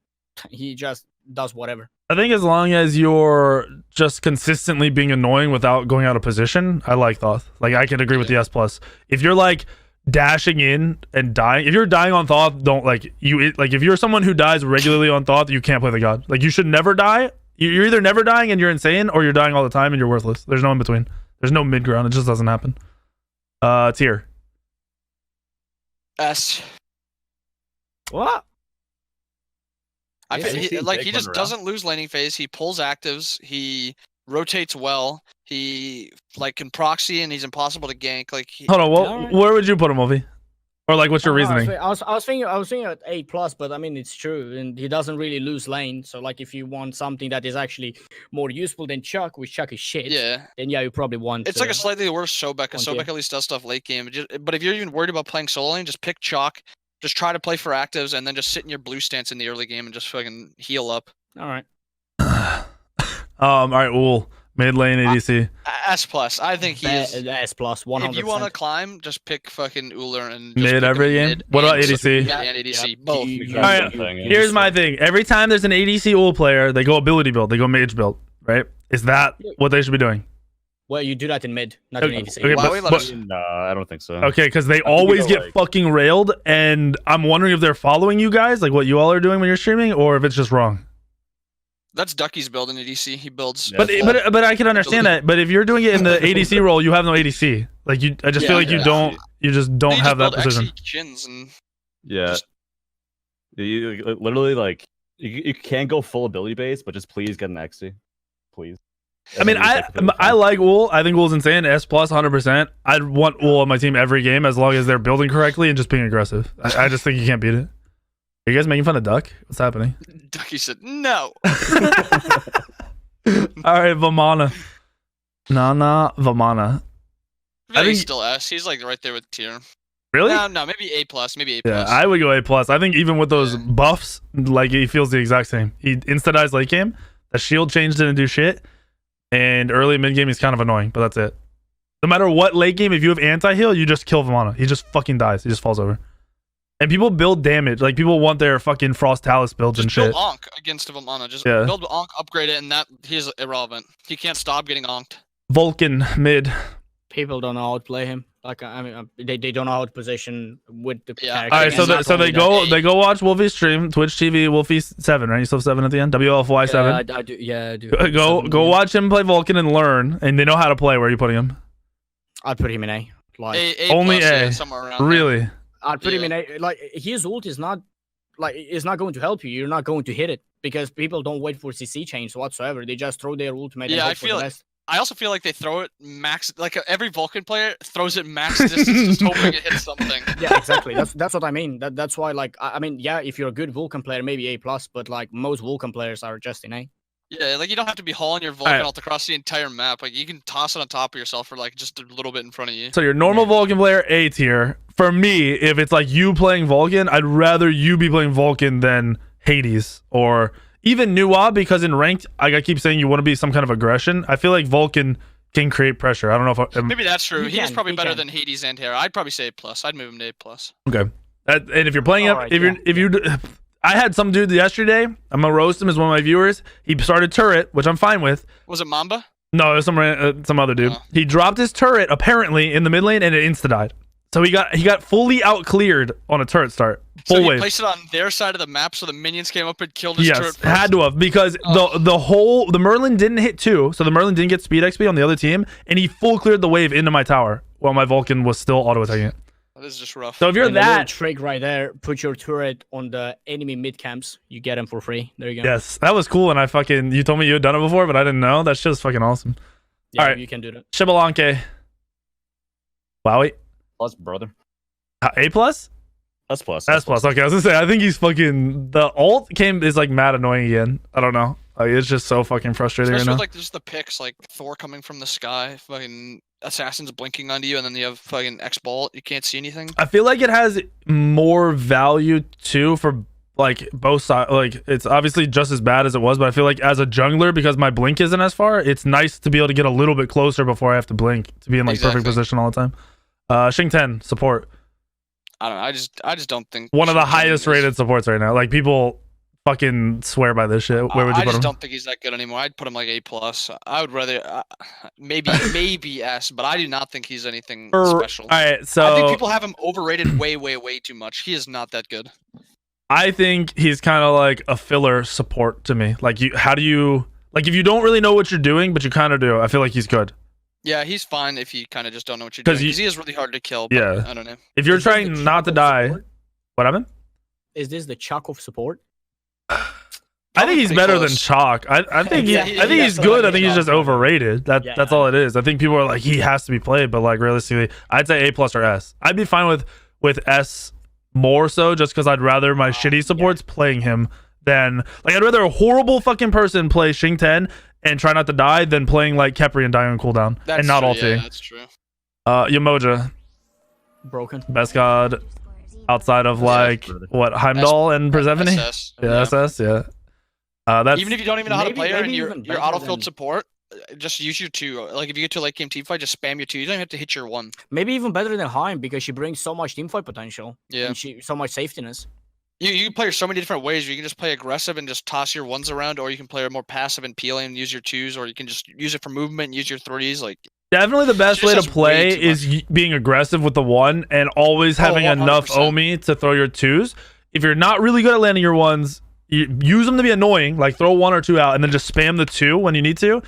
he just does whatever. I think as long as you're just consistently being annoying without going out of position, I like Thoth. Like I can agree with the S plus. If you're like dashing in and dying, if you're dying on Thoth, don't like you. Like if you're someone who dies regularly on Thoth, you can't play the god. Like you should never die. You're either never dying and you're insane, or you're dying all the time and you're worthless. There's no in between. There's no mid ground. It just doesn't happen. Tier. S. What? I Yeah, feel, he's he, seen like Jake he just run around. doesn't lose laning phase. He pulls actives. He rotates well. He like can proxy and he's impossible to gank. Like he, Hold on. Well, Alright. where would you put him, Wolfie? Or like, what's your I don't know, reasoning? I was thinking at A plus, but I mean it's true, and he doesn't really lose lane. So like, if you want something that is actually more useful than Chuck, which Chuck is shit, yeah, then yeah, you probably want. it's like a slightly worse Sobek. Because one tier. Sobek at least does stuff late game. But if you're even worried about playing solo lane, just pick Chalk. Just try to play for actives and then just sit in your blue stance in the early game and just fucking heal up. All right. All right. Wool. Mid lane ADC. S plus. I think he is. S plus 100%. If you want to climb, just pick fucking Uller and just Mid pick him every in game? mid What about and- ADC? Yeah, and ADC. Yeah, Both. you- Alright, Here's my thing. Every time there's an ADC ul player, they go ability build. They go mage build. Right? Is that what they should be doing? Well, you do that in mid, not in Okay, ADC. okay, Why but- we let but- us- No, I don't think so. Okay, because they think you always go, get like- fucking railed, and I'm wondering if they're following you guys, like what you all are doing when you're streaming, or if it's just wrong. That's Ducky's build in ADC. He builds. Yeah, But full. but I can understand that. But if you're doing it in the ADC role, you have no ADC. Like you, I just feel Yeah, like you yeah. don't, you just don't They just have that build precision. XE chins and Yeah. Just- You literally like you can go full ability base, but just please get an XC, please. I mean, I like Wool. I think Wool's insane. S plus 100%. I'd want Wool on my team every game as long as they're building correctly and just being aggressive. I just think you can't beat it. Are you guys making fun of Duck? What's happening? Ducky said no. All right, Vamana. Nana Vamana. I think- he's still S. He's like right there with tier. Really? No, maybe A plus. Maybe A Yeah, plus. I would go A plus. I think even with those Yeah. buffs, like he feels the exact same. He insta-dies late game. The shield change didn't do shit, and early mid game he's kind of annoying, but that's it. No matter what late game, if you have anti-heal, you just kill Vamana. He just fucking dies. He just falls over. And people build damage. Like people want their fucking Frost Talus builds Just and build shit. Onk against Vamana. Just Yeah. build Onk, upgrade it, and that he's irrelevant. He can't stop getting onked. Vulcan mid. People don't know how to play him. Like I mean, they don't know how to position with the Yeah. character. All right, And so not so only they that- go watch Wolfie's stream, Twitch TV, Wolfie7, right? You still have 7 at the end. WLFY 7. Yeah, I do. Yeah, I do. Go Seven, go yeah. watch him play Vulcan and learn, and they know how to play. Where are you putting him? I'd put him in A. Like A Only plus, A. yeah, somewhere around. there. Really? I'd put him Yeah. in A. Like his ult is not like it's not going to help you. You're not going to hit it because people don't wait for CC change whatsoever. They just throw their ultimate. Yeah, and I hope for feel the like- best. I also feel like they throw it max. Like every Vulcan player throws it max distance, just hoping it hits something. Yeah, exactly. That's what I mean. That's why like I mean yeah, if you're a good Vulcan player, maybe A plus, but like most Vulcan players are just in A. Yeah, like you don't have to be hauling your Vulcan Alright. all across the entire map. Like you can toss it on top of yourself for like just a little bit in front of you. So your normal Vulcan player A tier. for me, if it's like you playing Vulcan, I'd rather you be playing Vulcan than Hades or even Nuwa, because in ranked, like I keep saying, you want to be some kind of aggression. I feel like Vulcan can create pressure. I don't know if Maybe that's true. He He's can, probably he better can. than Hades and Hera. I'd probably say A+. I'd move him to A+. okay. And if you're playing Alright, I had some dude yesterday. I'm gonna roast him as one of my viewers. He started turret, which I'm fine with. Was it Mamba? No, it was some other dude. Oh. He dropped his turret apparently in the mid lane and it insta died. So he got fully out cleared on a turret start. So Full he wave. placed it on their side of the map, so the minions came up and killed his Yes, turret first. had to have, because the Merlin didn't hit 2, so the Merlin didn't get speed XP on the other team, and he full cleared the wave into my tower while my Vulcan was still auto attacking it. That is just rough. So if you're And a little that, trick right there, put your turret on the enemy mid camps. You get them for free. There you go. yes, that was cool, and you told me you had done it before, but I didn't know. That's just fucking awesome. Yeah, Alright. you can do that. Shibalanke. Wowie. Plus, brother. A plus? S plus. S plus. Okay, I was gonna say, I think he's fucking, the ult is like mad annoying again. I don't know. Like, it's just so fucking frustrating Especially right with now. like just the picks, like Thor coming from the sky, fucking assassins blinking onto you, and then you have fucking X-Bolt. You can't see anything. I feel like it has more value too for like both sides. Like, it's obviously just as bad as it was, but I feel like as a jungler, because my blink isn't as far, it's nice to be able to get a little bit closer before I have to blink to be in like perfect Exactly. position all the time. Xing 10 support, I don't know. I just don't think one of the Xing highest is- rated supports right now. Like, people fucking swear by this shit. Where would you I put just him? don't think he's that good anymore. I'd put him like A+. I would rather maybe S, but I do not think he's anything special. All right, so I think people have him overrated way too much. He is not that good. I think he's kind of like a filler support to me. Like, how do you, like, if you don't really know what you're doing, but you kind of do, I feel like he's good. Yeah, he's fine if you kind of just don't know what you're doing. 'Cause Because he is really hard to kill. But Yeah. I don't know. If you're Is this the trying not to Chuck of die, support? what happened? Is this the Chuck of support? I Probably think he's pretty better close. than Chalk. I think Yeah, I think he's that's what good. I I think he's thought. just overrated. That's Yeah. all it is. I think people are like, he has to be played, but like realistically, I'd say A plus or S. I'd be fine with S more so, just because I'd rather my shitty supports playing him than, like, I'd rather a horrible fucking person play Xing 10 and try not to die than playing like Kepri and die on cooldown and not true, ulting. Yeah, that's true. Yamoja, Broken. best god outside of like brother. what, Heimdall and Persephone? SS. Yeah, SS, yeah. That's Even if you don't even know how to Maybe- play her and maybe you're even you're better auto-filled than- support, just use your 2. Like if you get to a late game team fight, just spam your 2. You don't even have to hit your 1. Maybe even better than Heim because she brings so much teamfight potential. Yeah. And so much safetiness. You can play her so many different ways. You can just play aggressive and just toss your 1s around, or you can play her more passive and peeling and use your 2s, or you can just use it for movement and use your 3s. Like definitely the best She way just to has way play too is being aggressive with the 1 and always having enough 100%. Omi to throw your 2s. If you're not really good at landing your 1s, you use them to be annoying, like throw 1 or 2 out and then just spam the 2 when you need to.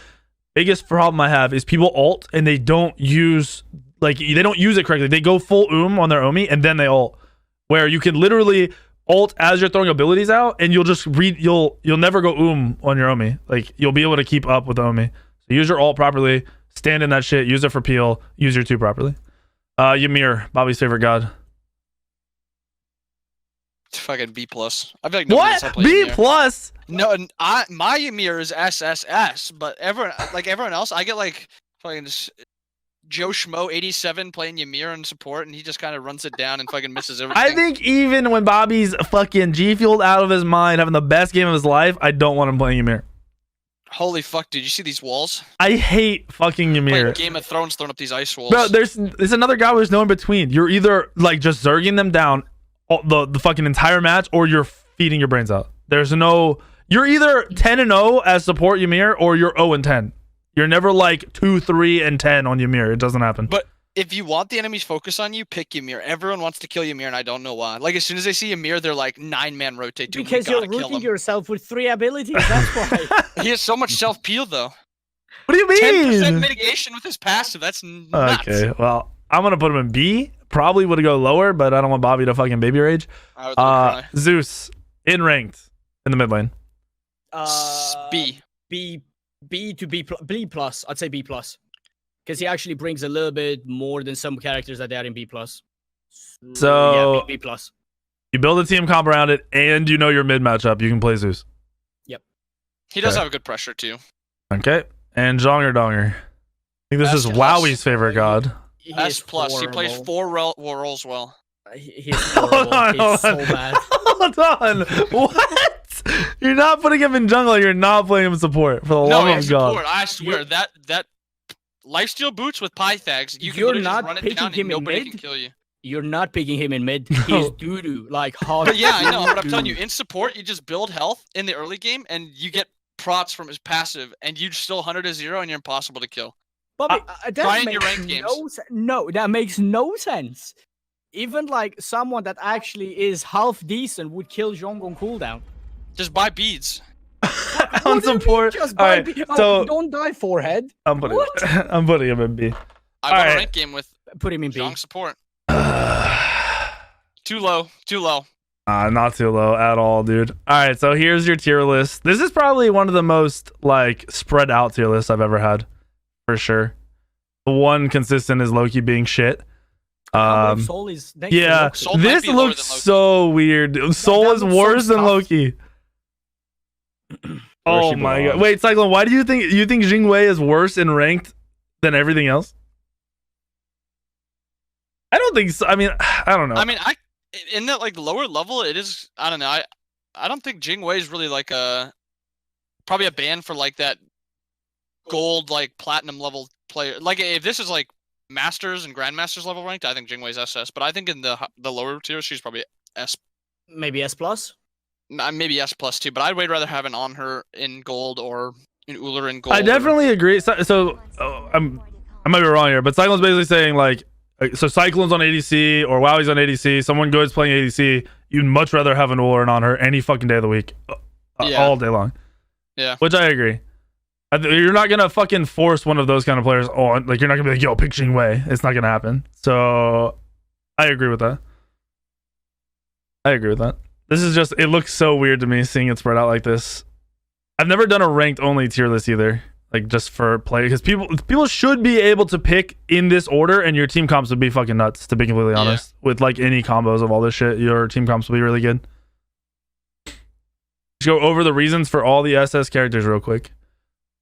Biggest problem I have is people ult and they don't use it correctly. They go full on their Omi and then they ult, where you can literally ult as you're throwing abilities out and you'll never go on your Omi. Like, you'll be able to keep up with the Omi. So use your ult properly, stand in that shit, use it for peel, use your 2 properly. Ymir, Bobby's favorite god. fucking B+. I feel like nobody else What? plays B Ymir. plus? No, my Ymir is SSS, but everyone else, I get like fucking Joe Schmo 87 playing Ymir in support, and he just kind of runs it down and fucking misses everything. I think even when Bobby's fucking G-fueled out of his mind, having the best game of his life, I don't want him playing Ymir. Holy fuck, dude! You see these walls? I hate fucking Ymir. Playing Game of Thrones, throwing up these ice walls. Bro, there's another guy where there's no in between. You're either like just zerging them down the fucking entire match, or you're feeding your brains out. There's no. You're either 10-0 as support Ymir, or you're 0-10. You're never like 2-3-10 on Ymir. It doesn't happen. But if you want the enemy's focus on you, pick Ymir. Everyone wants to kill Ymir, and I don't know why. Like, as soon as they see Ymir, they're like 9-man rotate to him. Because We you're gotta kill rooting him. yourself with 3 abilities. That's why. He has so much self-peel, though. What do you 10% mean? mitigation with his passive. That's nuts. Okay, well, I'm gonna put him in B. Probably would go lower, but I don't want Bobby to fucking baby rage. I would cry. Zeus in ranked in the mid lane. B. B to B plus. I'd say B plus, because he actually brings a little bit more than some characters that they are in B plus. So- yeah, B plus. You build a team comp around it, and you know your mid matchup. You can play Zeus. He does Okay. have a good pressure, too. Okay, and Jonger Donger. I think this is S+. Wowie's favorite god. He S+. is He plays horrible. 4 roles well. He's horrible. He's so bad. Hold on. What? You're not putting him in jungle. You're not playing him support. For the love of God. Support. I swear that lifesteal boots with Pythags, you can You're literally not just run it picking down him and in nobody mid? can kill you. You're not picking him in mid. He's doo-doo. Like, hard. But yeah, I know. But I'm telling you, in support, you just build health in the early game, and you get prots from his passive, and you still 100 to 0, and you're impossible to kill. Bobby, try that in your makes ranked games. no, that makes no sense. Even like someone that actually is half decent would kill Zhong on cooldown. Just buy beads. On support. Just All buy right, bead- so don't die, forehead. I'm putting him in B. I won a Alright. rank game with Put him in B. strong support. Too low. Not too low at all, dude. All right, so here's your tier list. This is probably one of the most like spread out tier lists I've ever had, for sure. The one consistent is Loki being shit. Soul is next to Yeah, Loki. Soul might this be lower looks than Loki. so weird. Soul that is looks so worse than stuffed. Loki. Where Oh she my god! belongs. Wait, Cyclone, why do you think Jing Wei is worse in ranked than everything else? I don't think so. I mean, I don't know. I mean, in that like lower level, it is. I don't know. I don't think Jing Wei is really like probably a ban for like that gold like platinum level player. Like if this is like masters and grandmasters level ranked, I think Jing Wei's SS. But I think in the lower tier, she's probably S. Maybe S plus. Maybe S plus too. But I'd way rather have an on her in gold or in Uller in gold. I definitely agree. So I might be wrong here, but Cyclone's basically saying like, so Cyclone's on ADC or Wowie's on ADC. Someone good's playing ADC. You'd much rather have an Uller on her any fucking day of the week, Yeah. all day long. Yeah. Which I agree. You're not gonna fucking force one of those kind of players on. Like you're not gonna be like, yo, pick Jing Wei. It's not gonna happen. So I agree with that. This is just, it looks so weird to me seeing it spread out like this. I've never done a ranked only tier list either. Like just for play, because people should be able to pick in this order, and your team comps would be fucking nuts, to be completely honest. With like any combos of all this shit, your team comps will be really good. Let's go over the reasons for all the SS characters real quick.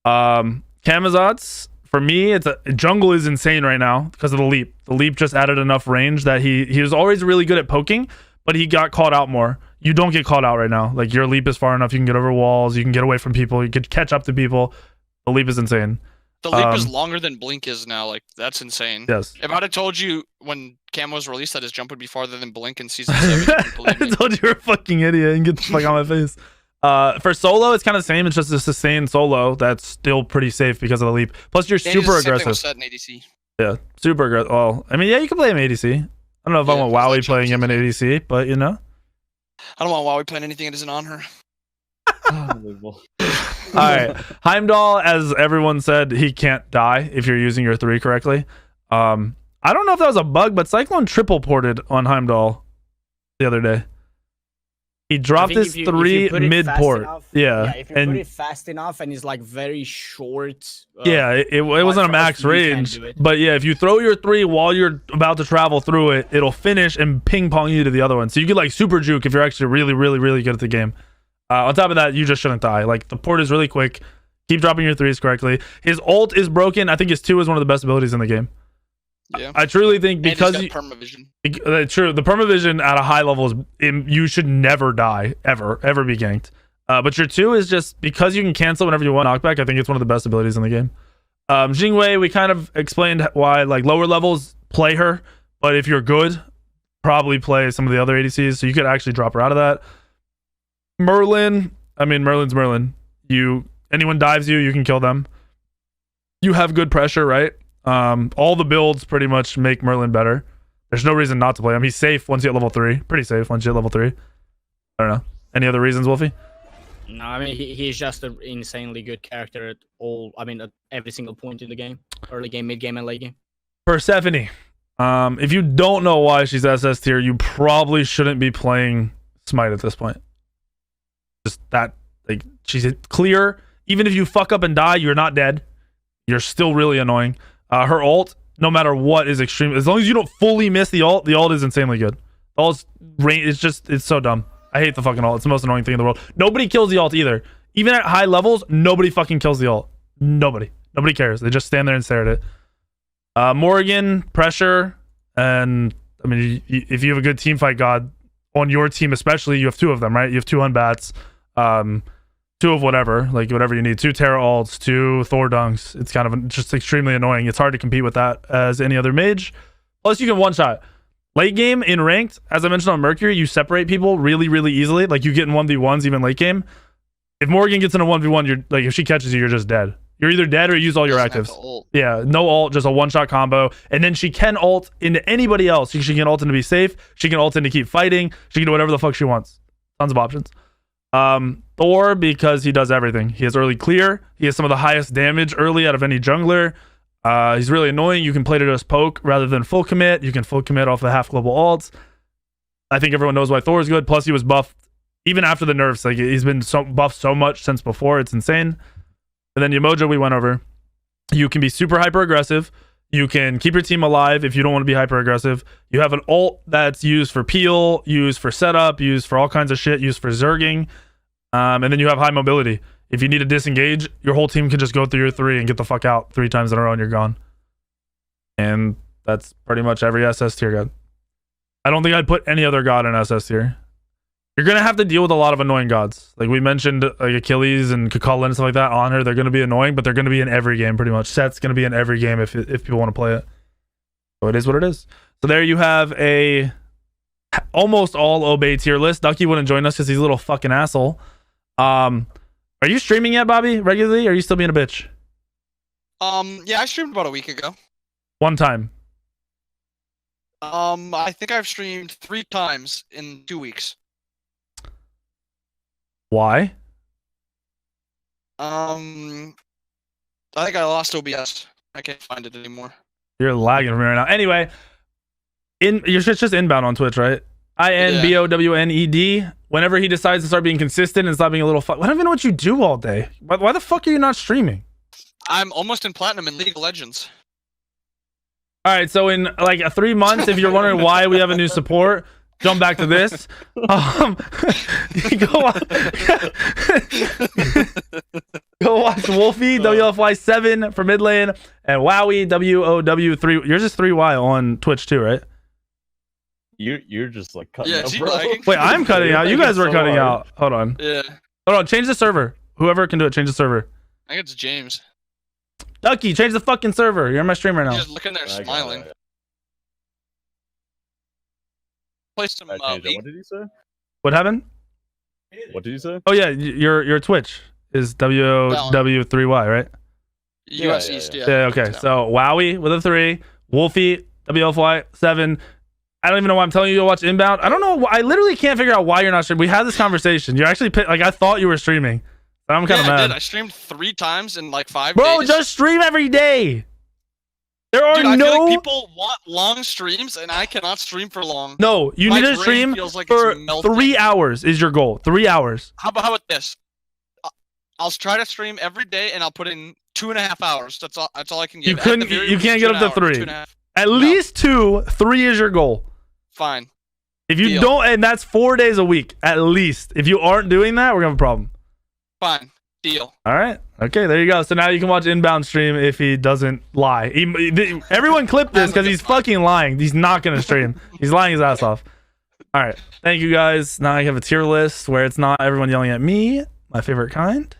Camazotz, for me, jungle is insane right now because of the leap. The leap just added enough range that he was always really good at poking, but he got caught out more. You don't get caught out right now. Like your leap is far enough. You can get over walls. You can get away from people. You can catch up to people. The leap is insane. The leap is longer than Blink is now. Like that's insane. Yes. If I'd have told you when Cam was released that his jump would be farther than Blink in season 7, you wouldn't I believe me. told you you're a fucking idiot and get the fuck on my face. For solo, it's kind of the same. It's just a sustained solo that's still pretty safe because of the leap. Plus, you're And he's super the same thing with aggressive. Set in ADC. Yeah, super aggressive. Well, I mean, yeah, you can play him ADC. I don't know if I Yeah, want because Wowie that playing him in jumps ADC, but you know. I don't want Wowie playing anything that isn't on her. Unbelievable. All right, Heimdall, as everyone said, he can't die if you're using your 3 correctly. I don't know if that was a bug, but Cyclone triple ported on Heimdall the other day. He dropped his 3 mid port. Yeah, if you put it fast enough and it's like very short. Yeah, it wasn't a max range, but yeah, if you throw your 3 while you're about to travel through it, it'll finish and ping pong you to the other one. So you could like super juke if you're actually really, really, really good at the game. On top of that, you just shouldn't die. Like the port is really quick. Keep dropping your 3s correctly. His ult is broken. I think his 2 is one of the best abilities in the game. Yeah. I truly think because and he's got permavision. True, the permavision at a high level is you should never die ever be ganked. But your 2 is just because you can cancel whenever you want knockback. I think it's one of the best abilities in the game. Jing Wei, we kind of explained why like lower levels play her, but if you're good, probably play some of the other ADCs. So you could actually drop her out of that. Merlin's Merlin. Anyone dives you can kill them. You have good pressure, right? All the builds pretty much make Merlin better. There's no reason not to play him. He's safe once you hit level 3. Pretty safe once you hit level 3. I don't know. Any other reasons, Wolfie? No, I mean he's just an insanely good character at all. I mean at every single point in the game, early game, mid game, and late game. Persephone. If you don't know why she's SS tier, you probably shouldn't be playing Smite at this point. Just that, like, she's clear. Even if you fuck up and die, you're not dead. You're still really annoying. Her ult, no matter what, is extreme. As long as you don't fully miss the ult is insanely good. The ult's range, it's so dumb. I hate the fucking ult. It's the most annoying thing in the world. Nobody kills the ult either. Even at high levels, nobody fucking kills the ult. Nobody cares. They just stand there and stare at it. Morrigan, pressure, and I mean, if you have a good team fight god on your team, especially, you have 2 of them, right? You have 2 unbats, 2 of whatever, like whatever you need, 2 Tera alts, 2 Thor dunks. It's kind of just extremely annoying. It's hard to compete with that as any other mage. Plus, you can one-shot. Late game in ranked, as I mentioned on Mercury, you separate people really, really easily. Like, you get in 1v1s even late game. If Morgan gets in a 1v1, you're like, if she catches you, you're just dead. You're either dead or you use all your actives. Yeah, no ult, just a one-shot combo. And then she can ult into anybody else. She can ult in to be safe. She can ult in to keep fighting. She can do whatever the fuck she wants. Tons of options. Thor, because he does everything. He has early clear. He has some of the highest damage early out of any jungler. He's really annoying. You can play to just poke rather than full commit. You can full commit off the half global ults. I think everyone knows why Thor is good. Plus, he was buffed even after the nerfs. Like, he's been buffed so much since before. It's insane. And then Yamoja we went over. You can be super hyper aggressive. You can keep your team alive if you don't want to be hyper aggressive. You have an ult that's used for peel, used for setup, used for all kinds of shit, used for zerging. And then you have high mobility. If you need to disengage, your whole team can just go through your 3 and get the fuck out 3 times in a row and you're gone. And that's pretty much every SS tier god. I don't think I'd put any other god in SS tier. You're going to have to deal with a lot of annoying gods. Like we mentioned, like Achilles and Kukala and stuff like that on her. They're going to be annoying, but they're going to be in every game pretty much. Set's going to be in every game if people want to play it. So it is what it is. So there you have a almost all Obey tier list. Ducky wouldn't join us because he's a little fucking asshole. Are you streaming yet, Bobby, regularly? Or are you still being a bitch? Yeah, I streamed about a week ago. One time. I think I've streamed 3 times in 2 weeks. Why? I think I lost OBS. I can't find it anymore. You're lagging for me right now. Anyway, your shit's just inbound on Twitch, right? INBOWNED. Whenever he decides to start being consistent and stop being a little I don't even know what you do all day. Why the fuck are you not streaming? I'm almost in platinum in League of Legends. All right, so in like 3 months, if you're wondering why we have a new support, jump back to this. Go watch Wolfie WFY7 for mid lane and Wowie WOW3. Yours is 3Y on Twitch too, right? You're just like cutting out, she bro. lagging. Wait, I'm cutting out. You guys were cutting out. Hold on. Yeah. Hold on. Change the server. Whoever can do it, change the server. I think it's James. Ducky, change the fucking server. You're on my stream right now. He's just looking there smiling. Play some What League. did he say? What happened? What did you say? Oh yeah, your Twitch is WW3Y, right? US East, yeah. Yeah, okay. So Wowie with a 3, Wolfie WFY7. I don't even know why I'm telling you to watch Inbound. I don't know. I literally can't figure out why you're not streaming. We had this conversation. You're actually like, I thought you were streaming. I'm kind of mad. I did. I streamed 3 times in like 5 Bro, days. just stream every day. There are Dude, I feel no. like people want long streams, and I cannot stream for long. No, you My need to brain stream feels like for it's melting. 3 hours is your goal. 3 hours. How about this? I'll try to stream every day, and I'll put in 2.5 hours. That's all I can give. You couldn't. You can't get up to 3. 2.5. At least 2. 3 is your goal. Fine. If you Deal. don't, and that's 4 days a week at least. If you aren't doing that, we're gonna have a problem. Fine. Deal. All right. Okay, there you go. So now you can watch Inbound stream if he doesn't lie. Everyone clip this because he's fucking lying. He's not gonna stream. He's lying his ass off. All right. Thank you guys. Now I have a tier list where it's not everyone yelling at me, my favorite kind.